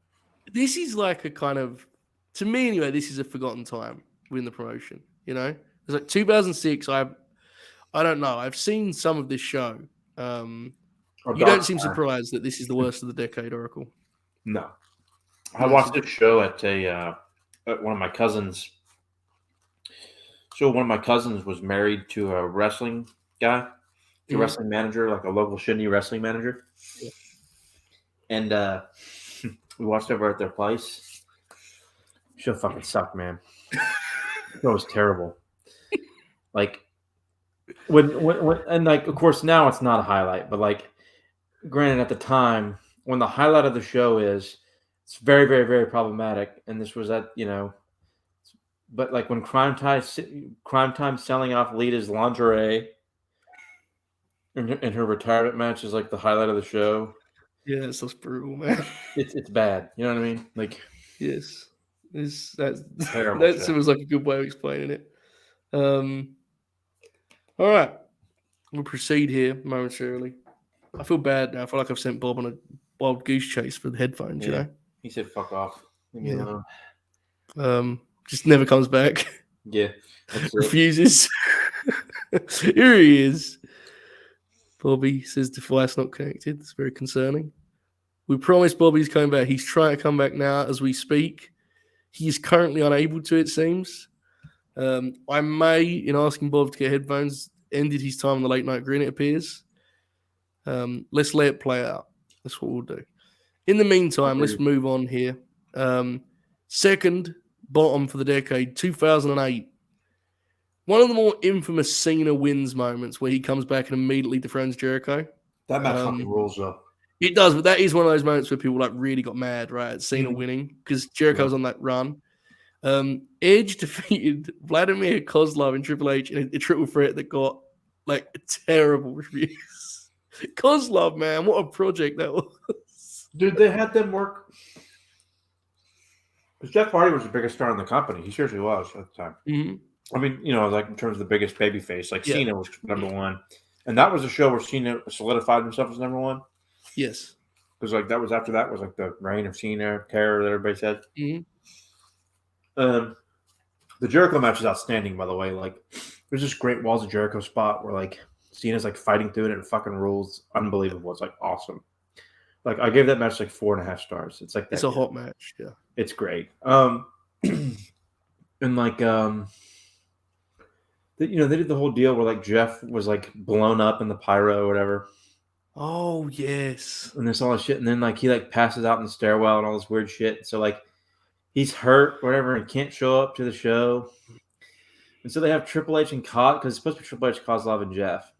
This is like a kind of, to me anyway, this is a forgotten time within the promotion. You know, it's like 2006. I don't know. I've seen some of this show. You don't seem surprised that this is the worst of the decade, Oracle. No, I watched this show at one of my cousins. So one of my cousins was married to a wrestling guy, a wrestling manager, like a local shindy wrestling manager. Yeah. And we watched over at their place. Show fucking sucked, man. It was terrible. Like when and like of course now it's not a highlight, but like granted at the time when the highlight of the show is it's very, very, very problematic. And this was at, but like when Crime Time selling off Lita's lingerie in her retirement match is like the highlight of the show. Yeah, it's just brutal, man. It's bad. You know what I mean? Like, yes, that's terrible. That seems like a good way of explaining it. All right, we'll proceed here momentarily. I feel bad now. I feel like I've sent Bob on a wild goose chase for the headphones. Yeah. You know, he said, "Fuck off." Leave me alone. Just never comes back. Yeah. Refuses. Here he is. Bobby says device not connected. It's very concerning. We promised Bobby's coming back. He's trying to come back now as we speak. He is currently unable to, it seems. I may, in asking Bob to get headphones, ended his time on the late night Grin, it appears. Let's let it play out. That's what we'll do. In the meantime, let's move on here. Second bottom for the decade, 2008. One of the more infamous Cena wins moments where he comes back and immediately dethrones Jericho. That match fucking rules, though. It does, but that is one of those moments where people like really got mad, right, at Cena winning because Jericho's on that run. Edge defeated Vladimir Kozlov and Triple H in a triple threat that got like terrible reviews. Kozlov, man, what a project that was. Dude, they had them work. Because Jeff Hardy was the biggest star in the company. He seriously was at the time. Mm-hmm. I mean, like in terms of the biggest baby face, like Cena was number one. And that was a show where Cena solidified himself as number one. Yes. Because like that was after that was like the reign of Cena, terror that everybody said. Mm-hmm. The Jericho match is outstanding, by the way. Like there's this great Walls of Jericho spot where like Cena's like fighting through it and it fucking rules. Unbelievable. It's like awesome. Like I gave that match like 4.5 stars. It's like it's a hot match. Yeah. It's great. And like they did the whole deal where like Jeff was like blown up in the pyro or whatever. Oh yes. And there's all this shit, and then like he like passes out in the stairwell and all this weird shit. So like he's hurt, whatever, and can't show up to the show. And so they have Triple H and because it's supposed to be Triple H, Kozlov, and Jeff.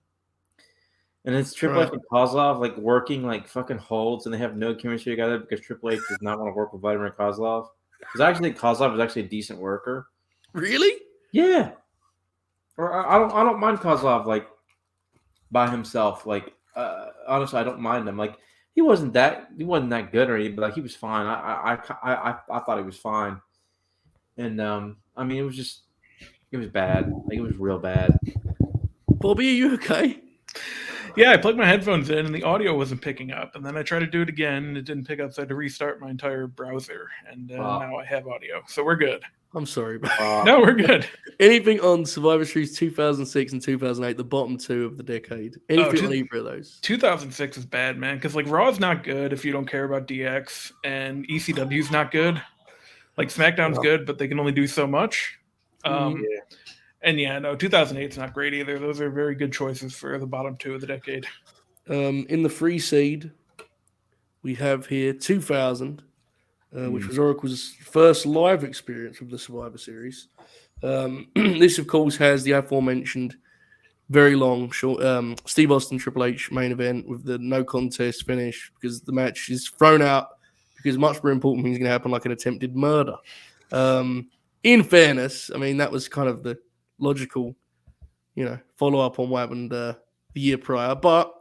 And it's Triple H and Kozlov like working like fucking holds, and they have no chemistry together because Triple H does not want to work with Vladimir Kozlov. Because I actually think Kozlov is actually a decent worker. Really? Yeah. Or I don't mind Kozlov like by himself. Like honestly, I don't mind him. Like he wasn't that good or anything, but like he was fine. I thought he was fine. And I mean, it was just It was bad. Like, it was real bad. Bobby, are you okay? Yeah, I plugged my headphones in and the audio wasn't picking up. And then I tried to do it again and it didn't pick up. So I had to restart my entire browser. And now I have audio. So we're good. I'm sorry. No, we're good. Anything on Survivor Series 2006 and 2008, the bottom two of the decade? Anything on either of those? 2006 is bad, man. Because like Raw's not good if you don't care about DX, and ECW's not good. Like SmackDown's good, but they can only do so much. And yeah, no, 2008's not great either. Those are very good choices for the bottom two of the decade. In the free seed, we have here 2000, which was Oracle's first live experience of the Survivor Series. This, of course, has the aforementioned very long, short Steve Austin Triple H main event with the no contest finish because the match is thrown out because much more important things are going to happen, like an attempted murder. In fairness, I mean, that was kind of the logical, follow up on what happened the year prior. But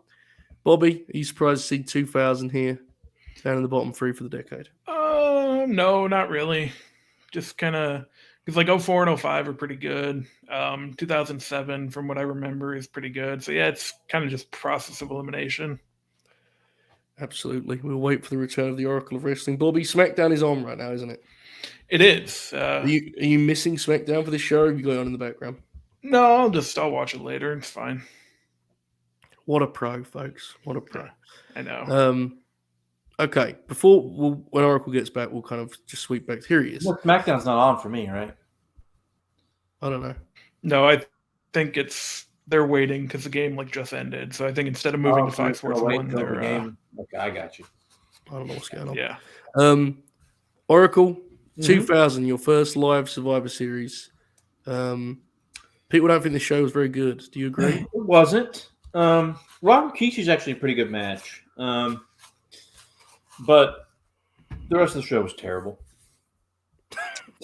Bobby, are you surprised to see 2000 here down in the bottom three for the decade? No, not really. Just kind of because like 04 and 05 are pretty good. 2007, from what I remember, is pretty good. So yeah, it's kind of just process of elimination. Absolutely. We'll wait for the return of the Oracle of Wrestling. Bobby, SmackDown is on right now, isn't it? It is. Are you missing SmackDown for this show? Or have you got it on in the background? No, I'll watch it later. It's fine. What a pro, folks. What a pro. I know. Okay. When Oracle gets back, we'll kind of just sweep back. Here he is. Well, SmackDown's not on for me, right? I don't know. No, I think they're waiting because the game like just ended. So I think instead of moving to 5 Sports 1, they're game. Okay, I got you. I don't know what's going on. Yeah. Oracle, 2000, your first live Survivor Series. People don't think the show was very good. Do you agree? It wasn't. Rob Kishi's actually a pretty good match. But the rest of the show was terrible.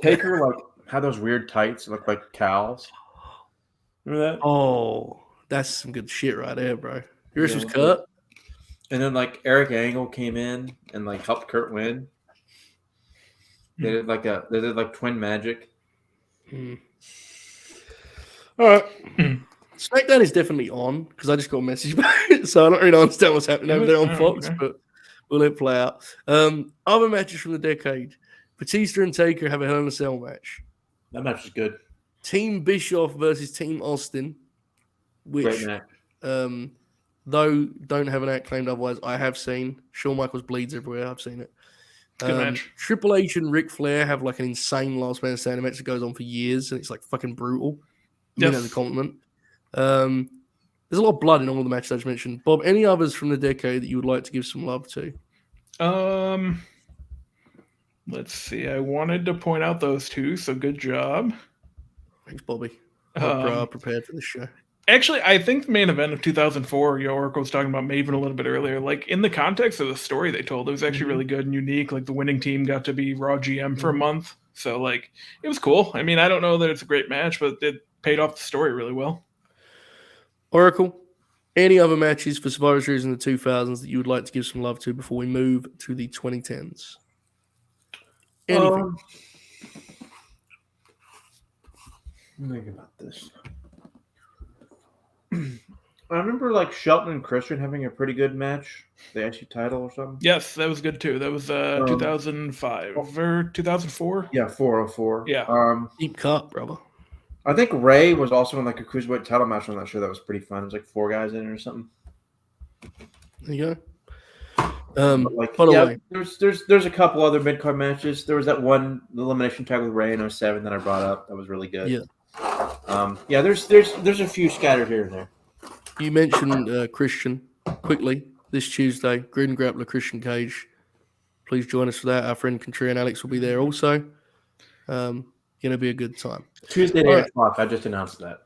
Taker had those weird tights that look like cows. Remember that? Oh, that's some good shit right there, bro. Yours was cut. And then Eric Angle came in and helped Kurt win. They did twin magic. All right. SmackDown is definitely on because I just got a message back, so I don't really understand what's happening over there on Fox, but we'll let it play out. Other matches from the decade: Batista and Taker have a Hell in a Cell match. That match was good. Team Bischoff versus Team Austin, which, great match. Though don't have an act claimed otherwise, I have seen. Shawn Michaels bleeds everywhere. I've seen it. Good match. Triple H and Ric Flair have an insane last man standing match that goes on for years, and it's fucking brutal. The compliment. There's a lot of blood in all the matches I just mentioned. Bob, any others from the decade that you would like to give some love to? Let's see. I wanted to point out those two, so good job. Thanks, Bobby. I'm prepared for this show. Actually, I think the main event of 2004, Oracle was talking about Maven a little bit earlier. In the context of the story they told, it was actually really good and unique. The winning team got to be Raw GM for a month. So, it was cool. I mean, I don't know that it's a great match, but it paid off the story really well. Oracle, any other matches for Survivor Series in the 2000s that you would like to give some love to before we move to the 2010s? Anything? Think about this. I remember Shelton and Christian having a pretty good match. The IC title or something. Yes, that was good too. That was 2005 or 2004. Yeah, 404. Yeah. Deep cut, brother. I think Ray was also in a cruiserweight title match on that show. That was pretty fun. It was 4 guys in it or something. There you go. By the way, there's a couple other mid card matches. There was that one elimination tag with Ray in 07 that I brought up. That was really good. Yeah. There's a few scattered here and there. You mentioned Christian quickly this Tuesday. Grin Grappler Christian Cage. Please join us for that. Our friend Contreras and Alex will be there also. Going to be a good time. Tuesday at 8 o'clock. I just announced that.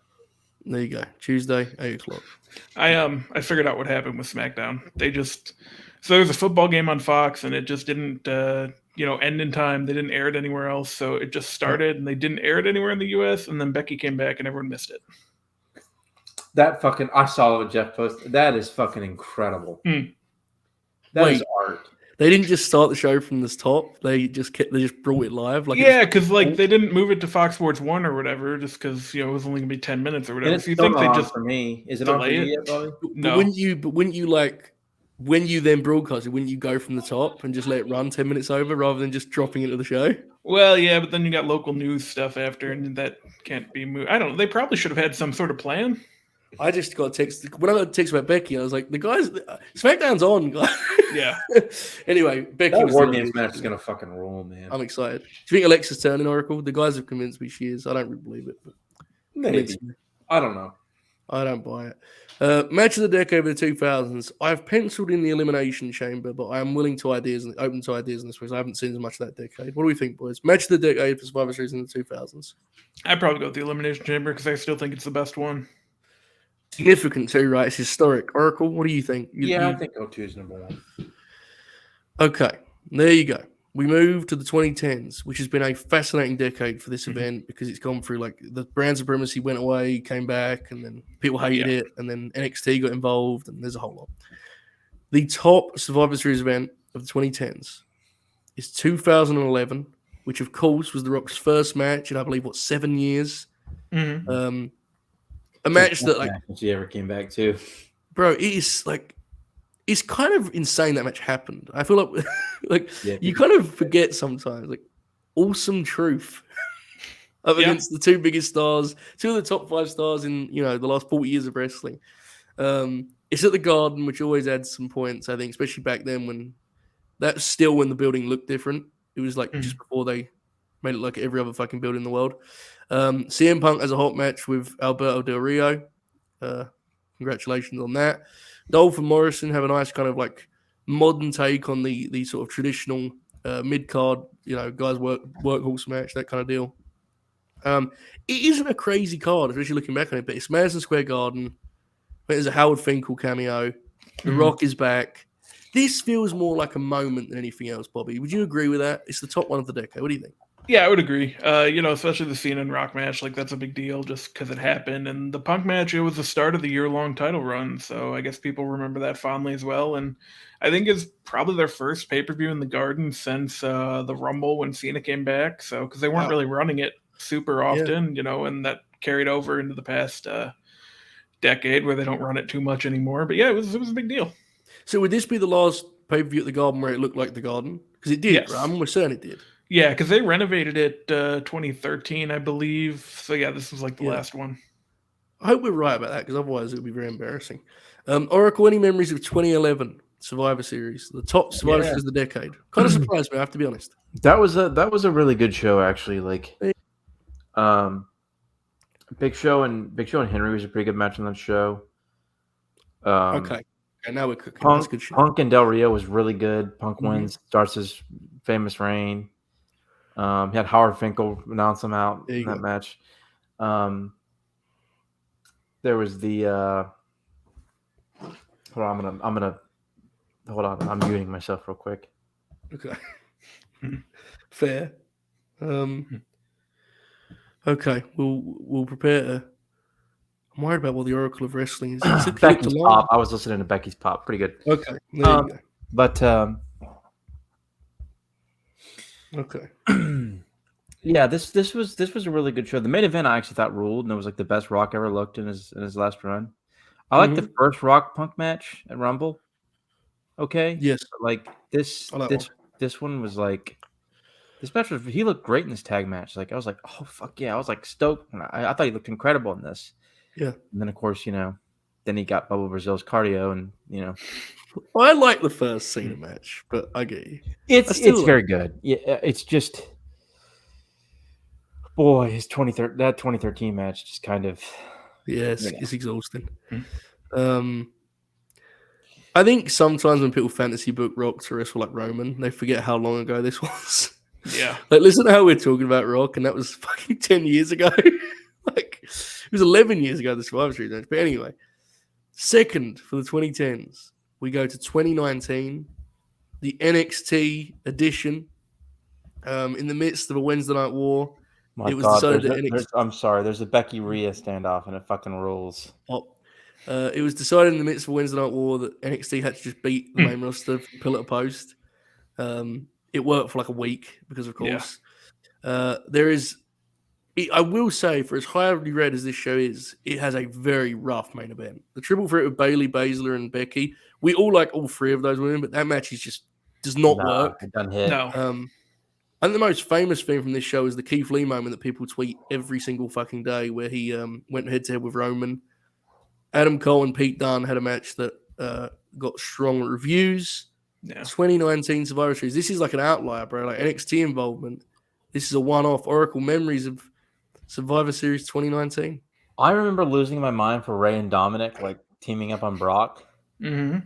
There you go. Tuesday, 8 o'clock. I figured out what happened with SmackDown. So there was a football game on Fox, and it just didn't end in time. They didn't air it anywhere else, so it just started, and they didn't air it anywhere in the U.S. And then Becky came back, and everyone missed it. I saw what Jeff posted. That is fucking incredible. That is art. They didn't just start the show from the top. They just brought it live. Like because like they didn't move it to Fox Sports 1 or whatever, just because it was only gonna be 10 minutes or whatever. And it's so you still think not they on just for me? Is it on for you yet, Bobby? No. Wouldn't you like when you then broadcast it? Wouldn't you go from the top and just let it run 10 minutes over rather than just dropping into the show? Well, yeah, but then you got local news stuff after, and that can't be moved. I don't know. They probably should have had some sort of plan. I just got a text. When I got a text about Becky, I was like, the guys, SmackDown's on. Yeah. Anyway, Becky That was War Games match is going to fucking rule, man. I'm excited. Do you think Alexa's turning, Oracle? The guys have convinced me she is. I don't really believe it. But Maybe. I don't know. I don't buy it. Match of the decade over the 2000s. I've penciled in the Elimination Chamber, but I am open to ideas in this because I haven't seen as much of that decade. What do we think, boys? Match of the decade for Survivor Series in the 2000s. I'd probably go with the Elimination Chamber because I still think it's the best one. Significant too, right? It's historic. Oracle, what do you think? I think O2 is number one. Okay, there you go. We move to the 2010s, which has been a fascinating decade for this event because it's gone through like the Brand Supremacy went away, came back, and then people hated it, and then NXT got involved, and there's a whole lot. The top Survivor Series event of the 2010s is 2011, which of course was The Rock's first match in I believe 7 years. Mm-hmm. A match that like she ever came back to, bro. It is like it's kind of insane that match happened. I feel like you kind of forget sometimes like awesome truth up against the two biggest stars, two of the top 5 stars in the last 40 years of wrestling. It's at the Garden, which always adds some points. I think, especially back then when that's still when the building looked different. It was like just before they made it like every other fucking building in the world. CM Punk has a hot match with Alberto Del Rio. Congratulations on that. Dolph and Morrison have a nice kind of like modern take on the sort of traditional mid-card, guys workhorse match, that kind of deal. It isn't a crazy card, especially looking back on it, but it's Madison Square Garden. There's a Howard Finkel cameo. The Rock is back. This feels more like a moment than anything else, Bobby. Would you agree with that? It's the top one of the decade. What do you think? Yeah, I would agree. Especially the Cena and Rock match, like that's a big deal just because it happened. And the Punk match, it was the start of the year-long title run, so I guess people remember that fondly as well. And I think it's probably their first pay-per-view in the Garden since the Rumble when Cena came back. So because they weren't really running it super often, and that carried over into the past decade where they don't run it too much anymore. But yeah, it was a big deal. So would this be the last pay-per-view at the Garden where it looked like the Garden? Because it did. Yes. Right? I'm almost certain it did. Yeah, because they renovated it 2013, I believe. So yeah, this was like the last one. I hope we're right about that because otherwise it would be very embarrassing. Oracle, any memories of 2011 Survivor Series, the top Survivor Series of the decade? Kind of surprised me, I have to be honest. That was a really good show, actually. Like, Big Show and Henry was a pretty good match on that show. Okay, now we're cooking. Punk, That's good shit. Punk and Del Rio was really good. Punk wins, starts his famous reign. He had Howard Finkel announce him out in that match. There was the hold on, I'm muting myself real quick. Okay. Fair. Okay, we'll prepare to. I'm worried about what the Oracle of Wrestling is. Becky's pop. I was listening to Becky's pop. Pretty good. Okay. There you go. But okay. Yeah, this was a really good show. The main event I actually thought ruled, and it was like the best Rock ever looked in his last run. I like the first Rock Punk match at Rumble. Okay. Yes. But like this one was like this match was he looked great in this tag match. Like I was like, oh fuck yeah. I was like stoked. And I thought he looked incredible in this. Yeah. And then of course, then he got Bubba Brazil's cardio and I like the first Cena match, but I get you. It's very good. Yeah, it's just boy, his 2013 match just kind of it's exhausting. I think sometimes when people fantasy book Rock to wrestle like Roman, they forget how long ago this was. Yeah. Like listen to how we're talking about Rock, and that was fucking 10 years ago. Like it was 11 years ago the Survivor Series match. But anyway, second for the 2010s, we go to 2019, the NXT edition. In the midst of a Wednesday Night War. My God, I'm sorry. There's a Becky Rhea standoff, and it fucking rules. It was decided in the midst of a Wednesday Night War that NXT had to just beat the main roster pillar to post. It worked for like a week because, of course, there is. I will say, for as highly read as this show is, it has a very rough main event. The triple threat with Bailey, Baszler, and Becky. We all like all three of those women, but that match does not work. It doesn't hit. No. I think the most famous thing from this show is the Keith Lee moment that people tweet every single fucking day, where he went head to head with Roman. Adam Cole and Pete Dunne had a match that got strong reviews. Yeah. 2019 Survivor Series. This is like an outlier, bro. Like NXT involvement. This is a one-off. Oracle memories of Survivor Series 2019. I remember losing my mind for Ray and Dominic like teaming up on Brock. Mm-hmm.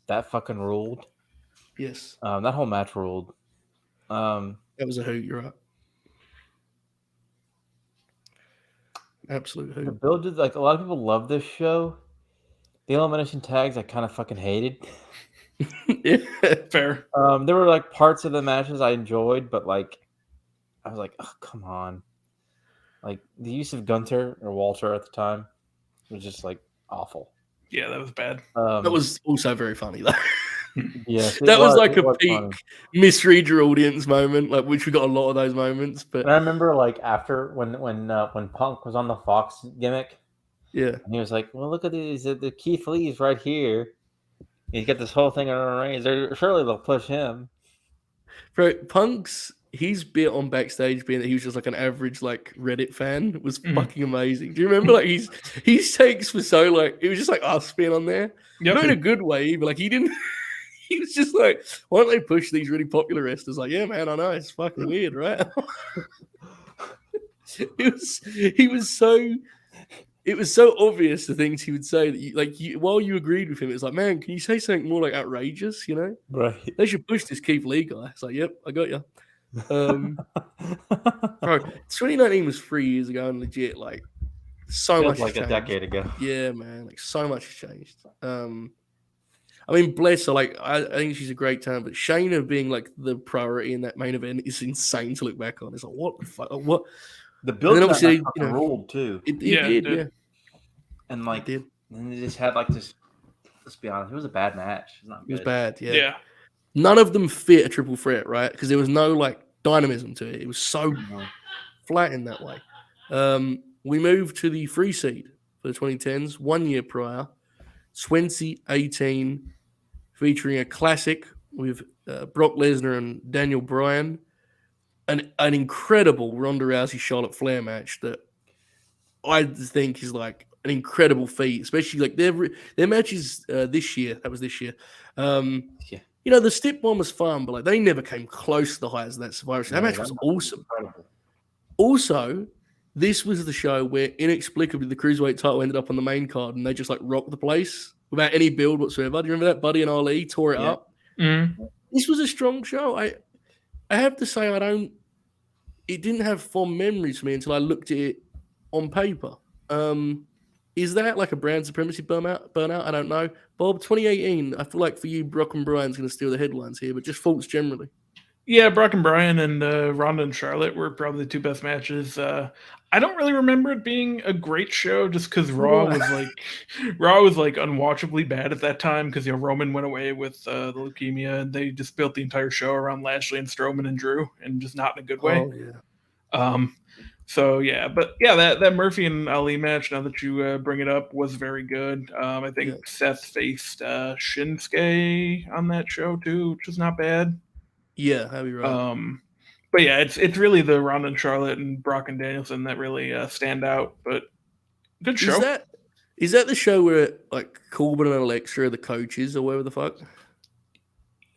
That fucking ruled. Yes. That whole match ruled. That was a hoot. You're right. Absolute hoot. The build did, like, a lot of people love this show. The elimination tags I kind of fucking hated. Yeah, fair. There were like parts of the matches I enjoyed, but like I was like, oh, come on. Like the use of Gunter or Walter at the time was just like awful. Yeah, that was bad. That was also very funny though. Yes, that was like a peak funny. Misread your audience moment, like which we got a lot of those moments. But and I remember like after when Punk was on the Fox gimmick, yeah, and he was like, "Well, look at these, the Keith Lee's right here. He's got this whole thing on a reins. Surely they'll push him." Bro, his bit on backstage being that he was just like an average like Reddit fan was fucking amazing. Do you remember like his takes were so like it was just like us being on there, not in a good way, but like he didn't. He was just like, why don't they push these really popular wrestlers? Like, yeah, man, I know it's fucking weird, right? It was so obvious the things he would say that while you agreed with him, it's like, man, can you say something more like outrageous? You know, right? They should push this Keith Lee guy. It's like, yep, I got you. Bro, 2019 was 3 years ago, and legit, like, so much like has a changed. decade ago. Yeah, man, like so much has changed. I mean, bless her. Like, I think she's a great talent, but Shayna being like the priority in that main event is insane to look back on. It's like, what the fuck? What? The build obviously ruled too. It did, yeah. And like, and they just had like this. Let's be honest, it was a bad match. It was bad, yeah. Yeah. None of them fit a triple threat, right? Because there was no like dynamism to it. It was so flat in that way. We moved to the 3 seed for the 2010s, 1 year prior, 2018, featuring a classic with Brock Lesnar and Daniel Bryan, an incredible Ronda Rousey Charlotte Flair match that I think is like an incredible feat, especially like their matches this year. That was this year. You know, the Stip one was fun, but like they never came close to the heights of that Survivor Series. That match was awesome. Incredible. Also, this was the show where inexplicably the Cruiserweight title ended up on the main card and they just like rocked the place without any build whatsoever. Do you remember that? Buddy and Ali tore it up. Mm-hmm. This was a strong show. I have to say it didn't have fond memories for me until I looked at it on paper. Is that like a brand supremacy burnout? I don't know. Bob, 2018, I feel like for you, Brock and Bryan's going to steal the headlines here, but just thoughts generally. Yeah, Brock and Bryan and Ronda and Charlotte were probably the 2 best matches. I don't really remember it being a great show just because Raw was like unwatchably bad at that time because Roman went away with the leukemia and they just built the entire show around Lashley and Strowman and Drew and just not in a good way. Oh yeah. So yeah, but yeah, that Murphy and Ali match, now that you bring it up, was very good. I think Seth faced Shinsuke on that show too, which was not bad. Yeah, that'd be right. But yeah, it's really the Ronda and Charlotte and Brock and Danielson that really stand out. But good show. Is that the show where like Corbin and Alexa are the coaches or whatever the fuck?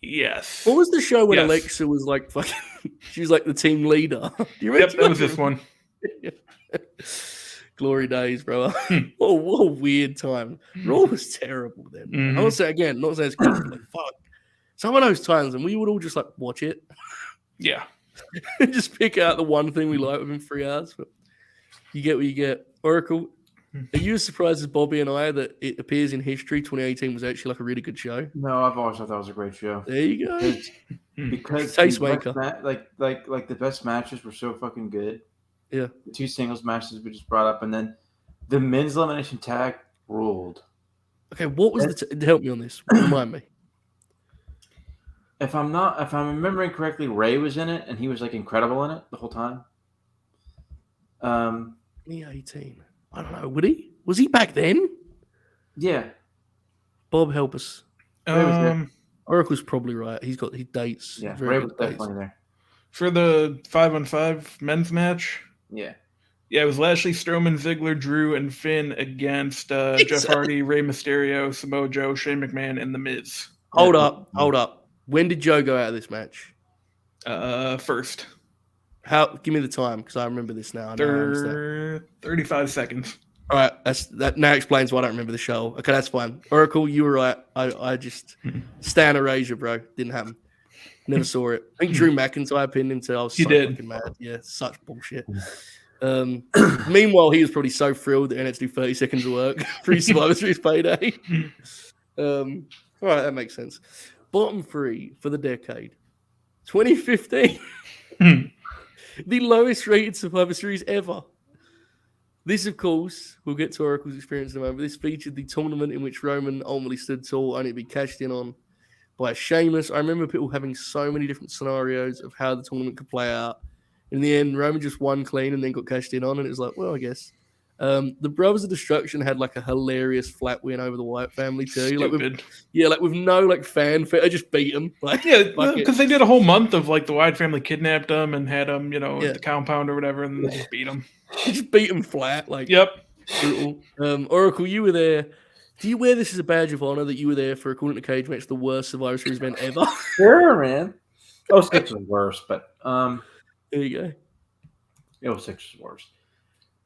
Yes. What was the show when Alexa was like fucking? She was like the team leader. You yep, that was this one. Glory days, bro. what a weird time. Raw was terrible then. Mm-hmm. I will say again, not saying it's good, but like fuck. Some of those times, and we would all just like watch it. Yeah. Just pick out the one thing we like within 3 hours. But you get what you get. Oracle, are you as surprised as Bobby and I that it appears in history 2018 was actually like a really good show? No, I've always thought that was a great show. There you go. Because tastemaker. Like the best matches were so fucking good. Yeah. The 2 singles matches we just brought up, and then the men's elimination tag ruled. Okay, what was help me on this? Remind me. if I'm remembering correctly, Ray was in it, and he was like incredible in it the whole time. 2018. I don't know. Would he? Was he back then? Yeah. Bob, help us. Ray was there. Oracle's probably right. He dates. Yeah, Very Ray good was definitely there. For the 5-on-5 men's match. Yeah. Yeah, it was Lashley, Strowman, Ziggler, Drew, and Finn against Jeff Hardy, Rey Mysterio, Samoa Joe, Shane McMahon, and The Miz. Hold up. When did Joe go out of this match? First. Give me the time, because I remember this now. I understand. 35 seconds. All right, that now explains why I don't remember the show. Okay, that's fine. Oracle, you were right. I just stand erasure, bro. Didn't happen. Never saw it. I think Drew McIntyre pinned him, so I was so fucking mad. Yeah, such bullshit. Meanwhile, he was probably so thrilled that he had to do 30 seconds of work for his Survivor Series payday. All right, that makes sense. Bottom 3 for the decade. 2015. The lowest rated Survivor Series ever. This, of course, we'll get to Oracle's experience in a moment. This featured the tournament in which Roman ultimately stood tall, only to be cashed in on by Sheamus. I remember people having so many different scenarios of how the tournament could play out. In the end, Roman just won clean and then got cashed in on, and it was like, well, I guess. The Brothers of Destruction had like a hilarious flat win over the Wyatt family too. Stupid. With no fanfare. I just beat them. Because they did a whole month of the Wyatt family kidnapped them and had them, at the compound or whatever, and they just beat them. Just beat them flat. Yep. Brutal. Oracle, you were there. Do you wear this as a badge of honor that you were there for, according to Cage Match, the worst Survivor Series event ever? Sure, man. 06 was worse, but there you go. 06 was worse.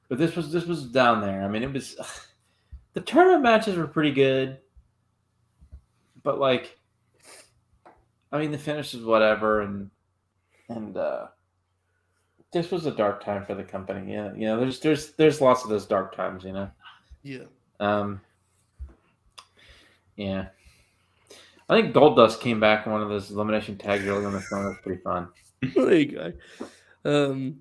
But this was down there. I mean, it was the tournament matches were pretty good, but the finishes whatever, and this was a dark time for the company. Yeah, there's lots of those dark times, Yeah. Yeah. I think Goldust came back in one of those elimination tags early on the show. That was pretty fun. Well, there you go.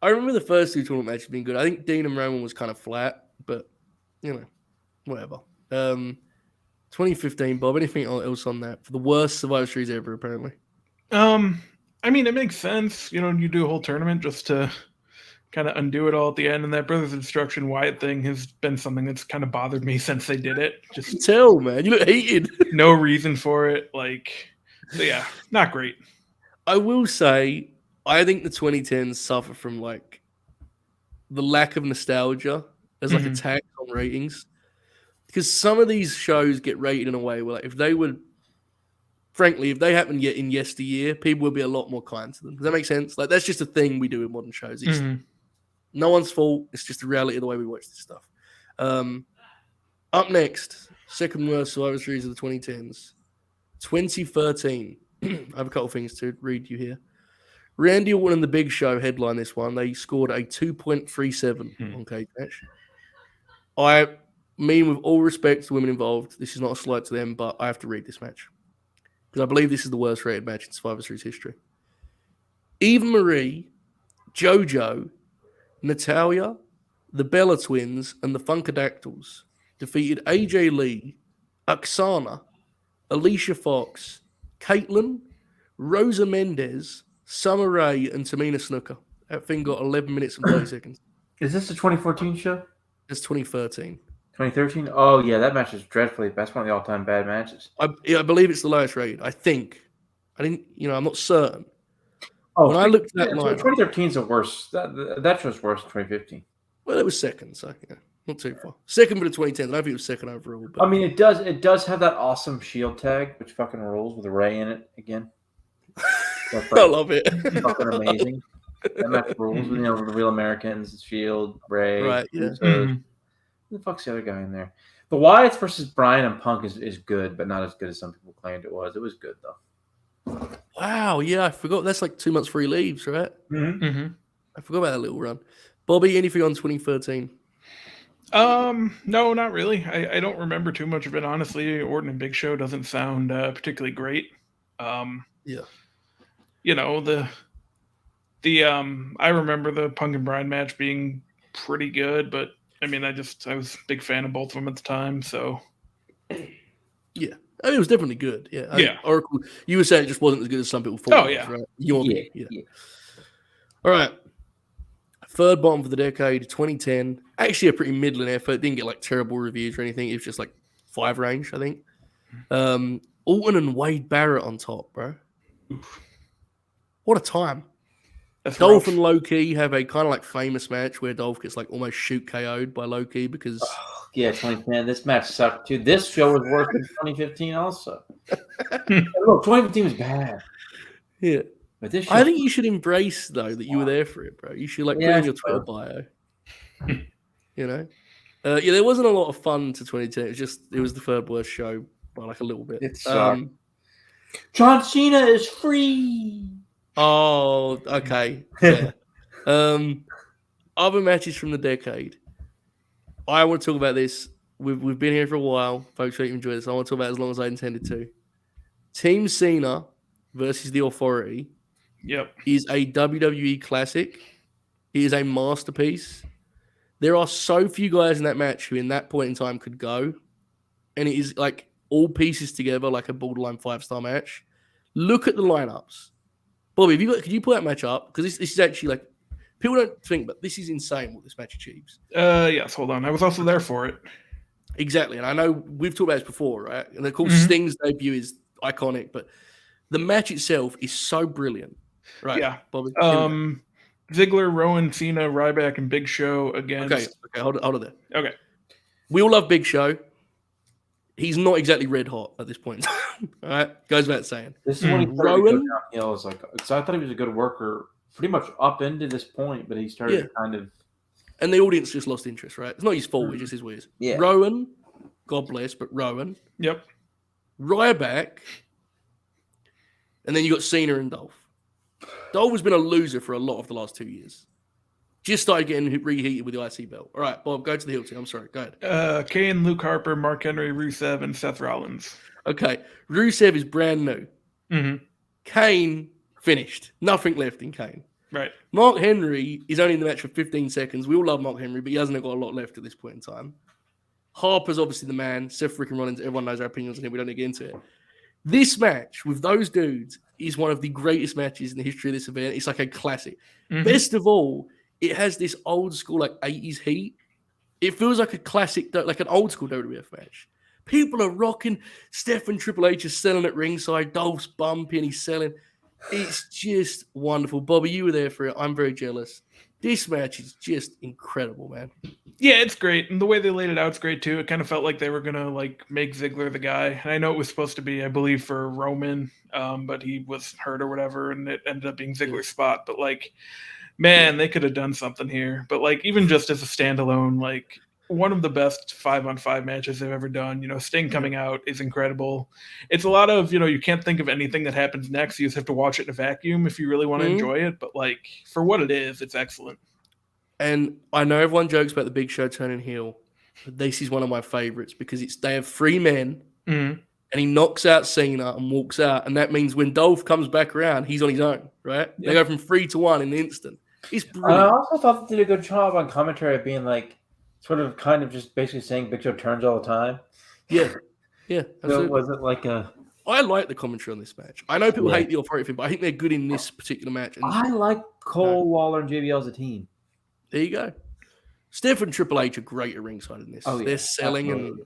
I remember the first 2 tournament matches being good. I think Dean and Roman was kind of flat, but whatever. 2015, Bob. Anything else on that for the worst Survivor Series ever? Apparently. It makes sense. You do a whole tournament just to kind of undo it all at the end, and that Brothers of Destruction Wyatt thing has been something that's kind of bothered me since they did it. Just tell, man, you look heated. No reason for it. So yeah, not great. I will say, I think the 2010s suffer from the lack of nostalgia as a tax on ratings, because some of these shows get rated in a way where if they happened yet in yesteryear, people would be a lot more kind to them. Does that make sense? That's just a thing we do in modern shows. It's no one's fault. It's just the reality of the way we watch this stuff. Up next, second worst Survivor Series of the 2010s, 2013. I have a couple of things to read you here. Randy Orton and The Big Show headline this one. They scored a 2.37 on Cage Match. I mean, with all respect to women involved, this is not a slight to them, but I have to read this match because I believe this is the worst rated match in Survivor Series history. Eva Marie, JoJo, Natalia, the Bella Twins, and the Funkadactyls defeated AJ Lee, Oksana, Alicia Fox, Caitlyn, Rosa Mendez, Summer Rae, and Tamina Snuka. That thing got 11 minutes and 30 seconds. Is this the 2014 show? It's 2013. 2013? Oh, yeah, that match is dreadfully. That's one of the all-time bad matches. I believe it's the lowest rated. I think. I didn't, I'm not certain. Oh, when I looked at that 2013 is the worst. That show's worse than 2015. Well, it was second, so yeah, not too far. Second for the 2010s. I don't think it was second overall. But I mean, it does have that awesome Shield tag, which fucking rules with Ray in it again. I love it. Fucking amazing. That match rules. The Real Americans, Shield, Ray. Right. Yeah. Who the fuck's the other guy in there? The Wyatts versus Bryan and Punk is good, but not as good as some people claimed it was. It was good though. Wow. Yeah, I forgot. That's 2 months free leaves, right? Mm-hmm. I forgot about that little run. Bobby, anything on 2013? No, not really. I don't remember too much of it, honestly. Orton and Big Show doesn't sound particularly great. Yeah. I remember the Punk and Bryan match being pretty good, but I mean, I was a big fan of both of them at the time, so. Yeah. I mean, it was definitely good. Yeah. Yeah. Oracle, you were saying it just wasn't as good as some people thought. Oh, yeah. Right? Your Yeah, view, yeah. All right. Third bottom for the decade, 2010. Actually, a pretty middling effort. Didn't get like terrible reviews or anything. It was just like 5 range, I think. Alton and Wade Barrett on top, bro. What a time. Dolph and Low-Key have a kind of like famous match where Dolph gets like almost shoot KO'd by Low-Key because... Yeah, 2010. This match sucked too. This show was worse than 2015 also. Look, 2015 was bad. Yeah. But this show... I think you should embrace, though, that you were there for it, bro. You should like put in your Twitter bio. You know? Yeah, there wasn't a lot of fun to 2010. It was the third worst show by like a little bit. It sucked. John Cena is free. Oh, okay. Yeah. Other matches from the decade. I want to talk about this. We've been here for a while. Folks, hope you enjoy this. I want to talk about it as long as I intended to. Team Cena versus The Authority is a WWE classic. It is a masterpiece. There are so few guys in that match who in that point in time could go. And it is like all pieces together like a borderline 5-star match. Look at the lineups. Bobby, could you pull that match up? Because this is actually like, people don't think, but this is insane what this match achieves. Yes, hold on. I was also there for it. Exactly. And I know we've talked about this before, right? And of course, Sting's debut is iconic, but the match itself is so brilliant. Right. Yeah. Bobby. Ziggler, Rowan, Cena, Ryback, and Big Show against... Okay, hold it there. Okay. We all love Big Show. He's not exactly red hot at this point. All right? Goes without saying. This is when he Rowan... because I thought he was a good worker pretty much up into this point, but he started to kind of... And the audience just lost interest, right? It's not his fault, it just is weird. Yeah. Rowan, God bless, but Rowan. Yep. Ryback. And then you got Cena and Dolph. Dolph has been a loser for a lot of the last 2 years. Just started getting reheated with the IC belt. All right, Bob, go to the heel team. I'm sorry. Go ahead. Kane, Luke Harper, Mark Henry, Rusev, and Seth Rollins. Okay. Rusev is brand new. Mm-hmm. Kane finished. Nothing left in Kane. Right. Mark Henry is only in the match for 15 seconds. We all love Mark Henry, but he hasn't got a lot left at this point in time. Harper's obviously the man. Seth freaking Rollins, everyone knows our opinions on him. We don't need to get into it. This match with those dudes is one of the greatest matches in the history of this event. It's like a classic. Mm-hmm. Best of all, it has this old school, like 80s heat. It feels like a classic, like an old school WWF match. People are rocking. Steph and Triple H are selling at ringside. Dolph's bumping. He's selling. It's just wonderful. Bobby, you were there for it. I'm very jealous. This match is just incredible, man. Yeah, it's great. And the way they laid it out is great, too. It kind of felt like they were going to like make Ziggler the guy. And I know it was supposed to be, I believe, for Roman, but he was hurt or whatever, and it ended up being Ziggler's spot. But, like, man, they could have done something here. But, like, even just as a standalone, like, one of the best 5-on-5 matches they've ever done. You know, Sting coming out is incredible. It's a lot of, you know, you can't think of anything that happens next. You just have to watch it in a vacuum if you really want to enjoy it. But, like, for what it is, it's excellent. And I know everyone jokes about the Big Show turning heel, but this is one of my favorites because they have 3 men, and he knocks out Cena and walks out. And that means when Dolph comes back around, he's on his own, right? They go from 3 to 1 in an instant. It's brilliant. I also thought they did a good job on commentary of being like, sort of kind of just basically saying Big Show turns all the time. Yeah. Yeah. So was it like a... I like the commentary on this match. I know people hate the Authority thing, but I think they're good in this particular match. And I like Cole, Waller, and JBL as a team. There you go. Steph and Triple H are great at ringside in this. Oh, yeah. They're selling Absolutely.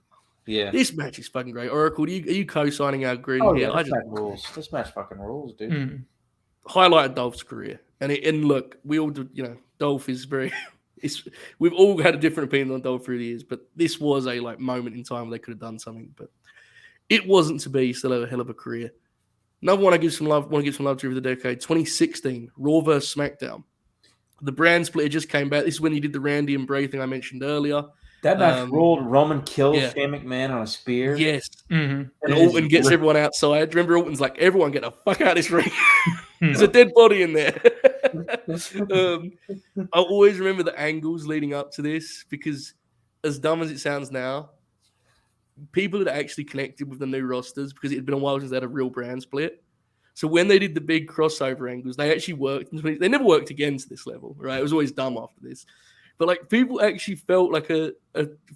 and this match is fucking great. Oracle, are you co-signing our Grin here? Yeah, this match rules. This match fucking rules, dude. Highlighted Dolph's career. And look, we all do, you know, Dolph is very we've all had a different opinion on Dolph through the years, but this was a like moment in time where they could have done something, but it wasn't to be. Still had a hell of a career. Another one I give some love to over the decade, 2016, Raw vs. SmackDown. The brand split just came back. This is when he did the Randy and Bray thing I mentioned earlier. That match rolled. Roman kills Shane McMahon on a spear. Yes. And Orton gets everyone outside. Remember, Orton's like, everyone get the fuck out of this ring. There's a dead body in there. I always remember the angles leading up to this because as dumb as it sounds now, people had actually connected with the new rosters because it had been a while since they had a real brand split. So when they did the big crossover angles, they actually worked. They never worked again to this level, right? It was always dumb after this. But like people actually felt like a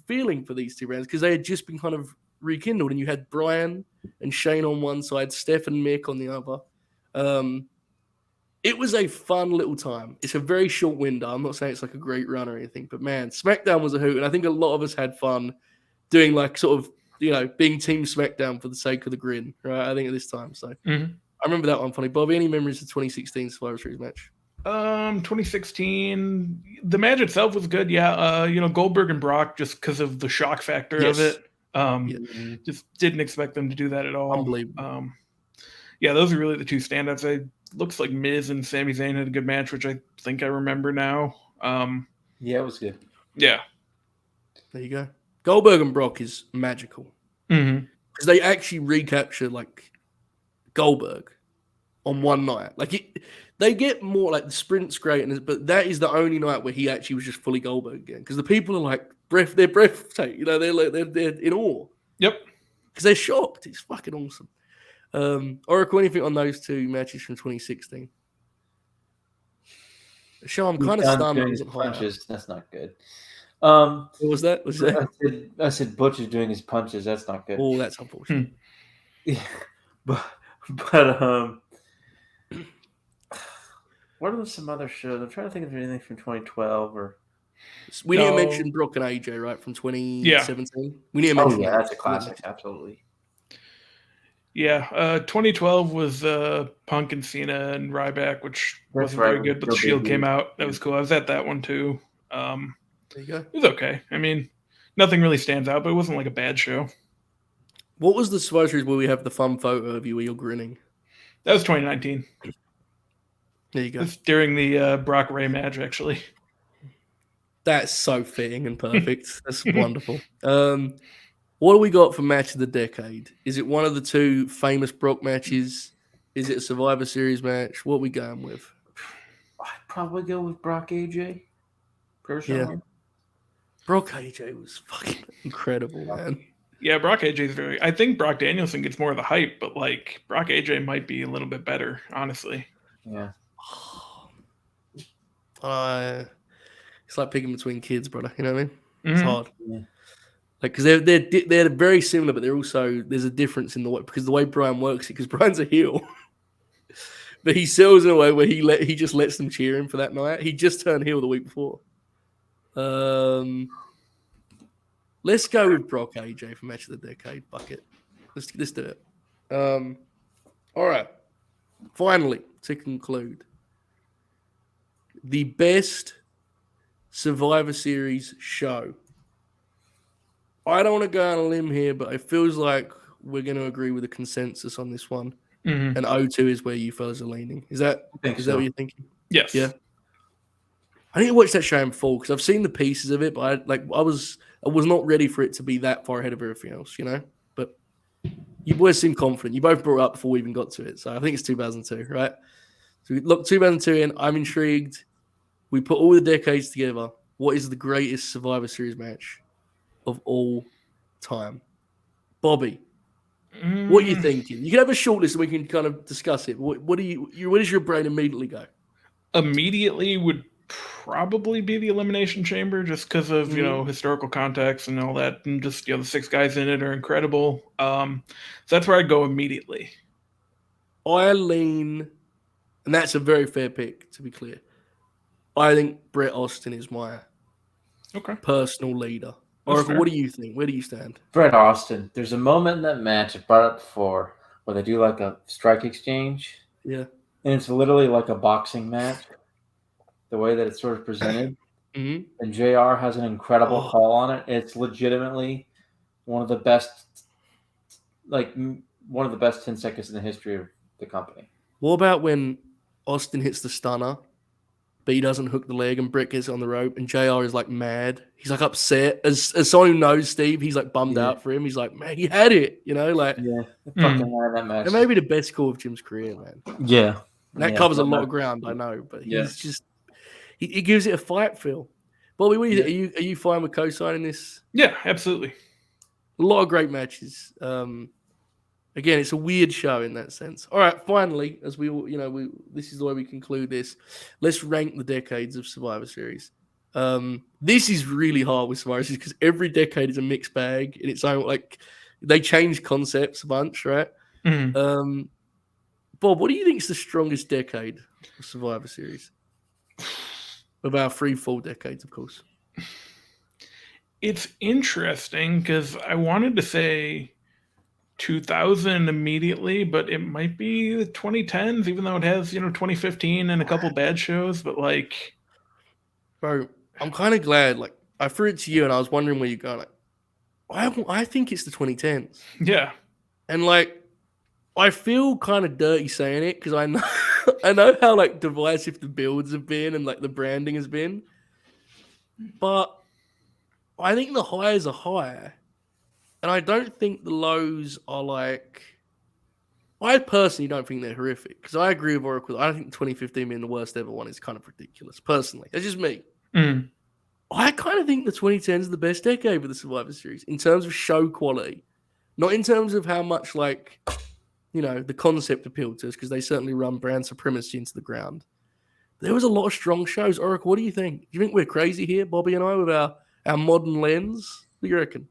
feeling for these 2 brands because they had just been kind of rekindled, and you had Brian and Shane on one side, Steph and Mick on the other. It was a fun little time. It's a very short window. I'm not saying it's like a great run or anything, but man, SmackDown was a hoot, and I think a lot of us had fun doing like sort of, being Team SmackDown for the sake of the Grin, right? I think at this time. So I remember that one funny. Bobby, any memories of 2016 Survivor Series match? 2016, the match itself was good. Yeah. Goldberg and Brock, just because of the shock factor of it. Just didn't expect them to do that at all. Unbelievable. Yeah, those are really the two standouts. It looks like Miz and Sami Zayn had a good match, which I think I remember now. Yeah, it was good. Yeah. There you go. Goldberg and Brock is magical. Because they actually recapture like Goldberg on one night. Like they get more like the sprint's great, but that is the only night where he actually was just fully Goldberg again. Because the people are like they're breathtaking. They're in awe. Yep. Because they're shocked. It's fucking awesome. Oracle, anything on those two matches from 2016? Show, I'm kind of stunned. It wasn't punches. That's not good. What was that? I said Butch is doing his punches. That's not good. Oh, that's unfortunate. Yeah, but what are some other shows? I'm trying to think of anything from 2012 or. We need to mention Brock and AJ, right, from 2017. Yeah. We need to mention. Yeah, that's a classic. Absolutely. Yeah, 2012 was Punk and Cena and Ryback, which wasn't very good, but the Shield came out. That was cool. I was at that one too. There you go. It was okay. I mean, nothing really stands out, but it wasn't like a bad show. What was the Survivor Series where we have the fun photo of you where you're grinning? That was 2019. There you go. It was during the Brock Ray match, actually. That's so fitting and perfect. That's wonderful. What do we got for match of the decade? Is it one of the two famous Brock matches? Is it a Survivor Series match? What are we going with? I'd probably go with Brock AJ. Personally. Yeah. Brock AJ was fucking incredible, man. Yeah, Brock AJ is very. I think Brock Danielson gets more of the hype, but like Brock AJ might be a little bit better, honestly. Yeah. It's like picking between kids, brother. You know what I mean? Mm-hmm. It's hard. Yeah. Like, because they're very similar, but there's a difference in the way, because the way Brian works it, because Brian's a heel, but he sells in a way where he just lets them cheer him for that night. He just turned heel the week before. Let's go with Brock AJ for match of the decade. Bucket. Let's do it. All right. Finally, to conclude, the best Survivor Series show. I don't want to go on a limb here, but it feels like we're going to agree with a consensus on this one. And 0-2 is where you fellas are leaning. Is that that what you're thinking? Yes. Yeah. I need to watch that show in full because I've seen the pieces of it, but I was not ready for it to be that far ahead of everything else, you know. But you boys seem confident. You both brought it up before we even got to it, so I think it's 2002, right? So we look 2002 in. I'm intrigued. We put all the decades together. What is the greatest Survivor Series match of all time? Bobby, what are you thinking? You can have a short list and we can kind of discuss it. Where does your brain immediately go? Immediately would probably be the Elimination Chamber, just because of historical context and all that, and just the 6 guys in it are incredible. So that's where I'd go immediately. I lean, and that's a very fair pick, to be clear. I think Bret Austin is my personal leader. Oracle, what do you think? Where do you stand? Bret Austin. There's a moment in that match I brought up before where they do like a strike exchange. Yeah. And it's literally like a boxing match, the way that it's sort of presented. And JR has an incredible call on it. It's legitimately one of the best 10 seconds in the history of the company. What about when Austin hits the stunner, but he doesn't hook the leg and Bret gets it on the rope and JR is like mad. He's like upset. As someone who knows Steve, he's like bummed out for him. He's like, man, he had it, like. Yeah, fucking had that match. It may be the best call of Jim's career, man. Yeah. And that covers a lot of ground, I know, but he's just he gives it a fight feel. Bobby, what do you think? Are you fine with co-signing this? Yeah, absolutely. A lot of great matches. Again, it's a weird show in that sense. All right, finally, as we all, this is the way we conclude this. Let's rank the decades of Survivor Series. This is really hard with Survivor Series because every decade is a mixed bag in its own. Like They changed concepts a bunch, right? Mhm. Bob, what do you think is the strongest decade of Survivor Series? Of our 3 full decades, of course. It's interesting because I wanted to say 2000 immediately, but it might be the 2010s, even though it has 2015 and a couple bad shows. But like, Bro, I'm kind of glad. Like, I threw it to you, and I was wondering where you're going. Like, I think it's the 2010s, yeah, and like, I feel kind of dirty saying it because I know I know how like divisive the builds have been and like the branding has been, but I think the highs are higher, and I don't think the lows are like. I personally don't think they're horrific because I agree with Oracle. I don't think 2015 being the worst ever one is kind of ridiculous. Personally, that's just me. Mhm. I kind of think the 2010s is the best decade for the Survivor Series in terms of show quality, not in terms of how much like the concept appealed to us because they certainly run brand supremacy into the ground. There was a lot of strong shows. Oracle, what do you think? Do you think we're crazy here, Bobby and I, with our modern lens? What do you reckon?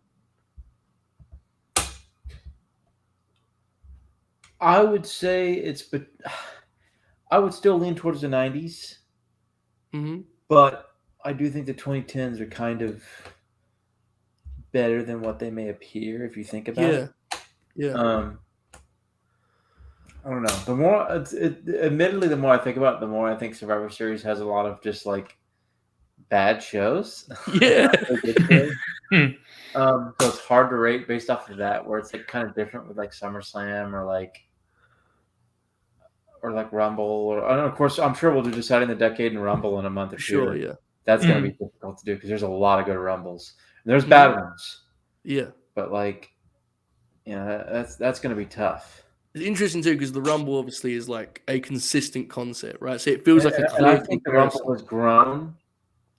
I would say but I would still lean towards the 90s, but I do think the 2010s are kind of better than what they may appear if you think about it. Yeah. I don't know. The more, admittedly, the more I think about it, the more I think Survivor Series has a lot of just like bad shows. Yeah. So it's hard to rate based off of that, where it's like kind of different with like SummerSlam or like Rumble, or I don't know. Of course, I'm sure we'll do Deciding the Decade and Rumble in a month or two. Sure, yeah. That's going to be difficult to do because there's a lot of good Rumbles and there's bad ones. Yeah, but like, that's going to be tough. It's interesting too because the Rumble obviously is like a consistent concept, right? So it feels like a clear and I think the Rumble has grown,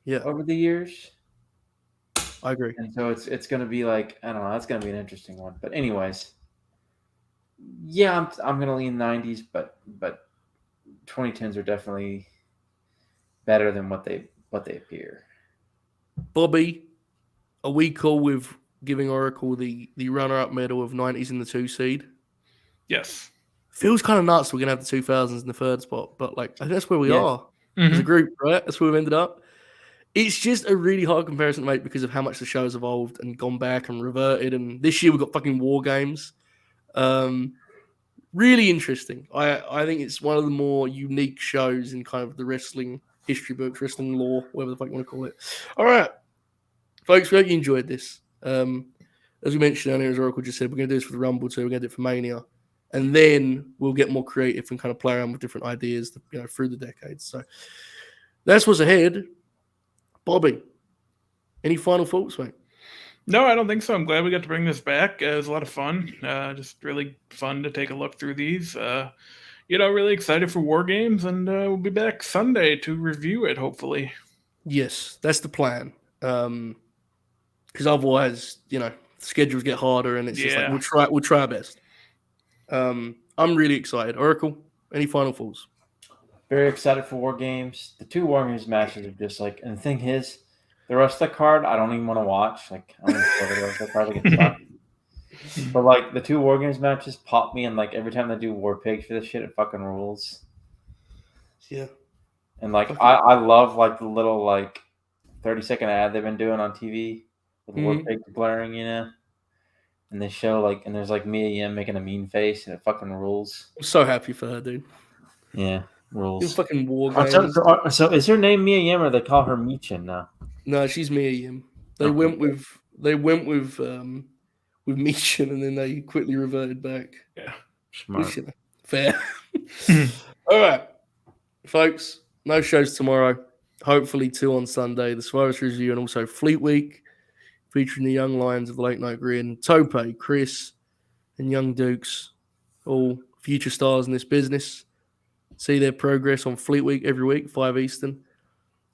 over the years. I agree. And so it's going to be like, I don't know, that's going to be an interesting one. But anyways, yeah, I'm going to lean 90s, but 2010s are definitely better than what they appear. Bobby, are we cool with giving Oracle the runner-up medal of 90s in the 2 seed? Yes. Feels kind of nuts we're going to have the 2000s in the 3rd spot, but like I think that's where we are as a group, right? That's where we've ended up. It's just a really hard comparison to make because of how much the show's evolved and gone back and reverted. And this year we've got fucking War Games. Really interesting. I think it's one of the more unique shows in kind of the wrestling history books, wrestling lore, whatever the fuck you want to call it. All right, folks, we hope you enjoyed this. As we mentioned earlier, as Oracle just said, we're going to do this for the Rumble too. We're going to do it for Mania. And then we'll get more creative and kind of play around with different ideas through the decades. So that's what's ahead. Bobby, any final thoughts, mate? No, I don't think so. I'm glad we got to bring this back. It was a lot of fun. Just really fun to take a look through these. Really excited for War Games, and we'll be back Sunday to review it, hopefully. Yes, that's the plan. Because otherwise, schedules get harder, and it's just like we'll try our best. I'm really excited. Oracle, any final thoughts? Very excited for War Games. The 2 War Games matches are just like, and the thing is, the rest of the card, I don't even want to watch. Like, I don't even the rest of the card like it's fun. But like the 2 War Games matches pop me, and like every time they do War Pigs for this shit, it fucking rules. Yeah. And like I love like the little like 30-second ad they've been doing on TV with War Pigs blaring, and they show like, and there's like Mia Yim making a mean face, and it fucking rules. I'm so happy for her, dude. Yeah, rules. It's fucking War Games. So is her name Mia Yim, or they call her Michin now? No, she's Mia Yim. They went with Michin, and then they quickly reverted back. Yeah, smart. Fair. All right, folks. No shows tomorrow. Hopefully 2 on Sunday. The Survivor Series review and also Fleet Week, featuring the young lions of the Late Night Grin, Tope, Chris, and Young Dukes, all future stars in this business. See their progress on Fleet Week every week, 5 Eastern.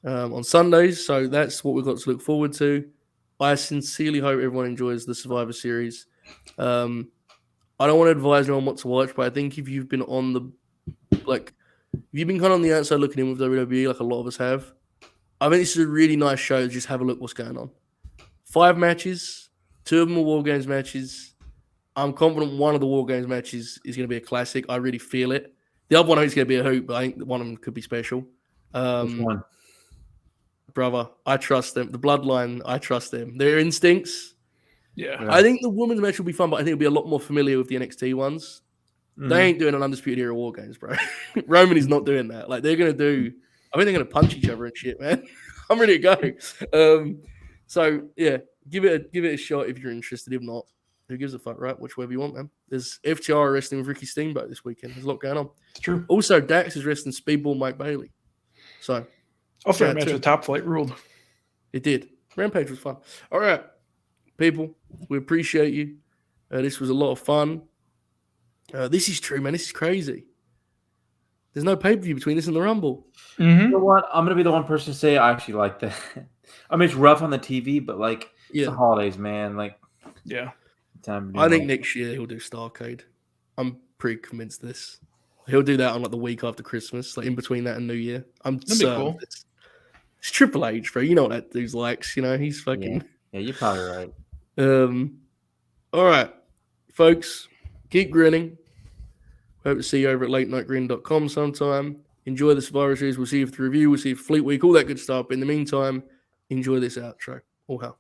On Sundays, so that's what we've got to look forward to. I sincerely hope everyone enjoys the Survivor Series. I don't want to advise anyone what to watch, but I think if you've been if you've been kind of on the outside looking in with WWE, like a lot of us have, I think this is a really nice show to just have a look what's going on. 5 matches, 2 of them are War Games matches. I'm confident one of the War Games matches is going to be a classic. I really feel it. The other one I think is going to be a hoop, but I think one of them could be special. Which one? Brother, I trust them. The Bloodline, I trust them. Their instincts. Yeah. I think the women's match will be fun, but I think it'll be a lot more familiar with the NXT ones. They ain't doing an Undisputed Era War Games, bro. Roman is not doing that. Like, they're going to do... I think they're going to punch each other and shit, man. I'm ready to go. So, yeah, give it a shot if you're interested. If not, who gives a fuck, right? Watch whatever you want, man. There's FTR wrestling with Ricky Steamboat this weekend. There's a lot going on. It's true. Also, Dax is wrestling Speedball Mike Bailey. So... Also, that match with Top Flight ruled. It did. Rampage was fun. All right, people, we appreciate you. This was a lot of fun. This is true, man. This is crazy. There's no pay-per-view between this and the Rumble. You know what? I'm going to be the one person to say I actually like that. I mean, it's rough on the TV, but, like, it's the holidays, man. Like, yeah. I think next year he'll do Starrcade. I'm pretty convinced of this. He'll do that on, like, the week after Christmas, like, in between that and New Year. I'm certain cool. It's Triple H, bro. You know what that dude's likes. You know, he's fucking... Yeah, you're probably right. All right, folks, keep grinning. Hope to see you over at latenightgrin.com sometime. Enjoy the Survivor Series. We'll see you for the review. We'll see you for Fleet Week, all that good stuff. But in the meantime, enjoy this outro. All hell.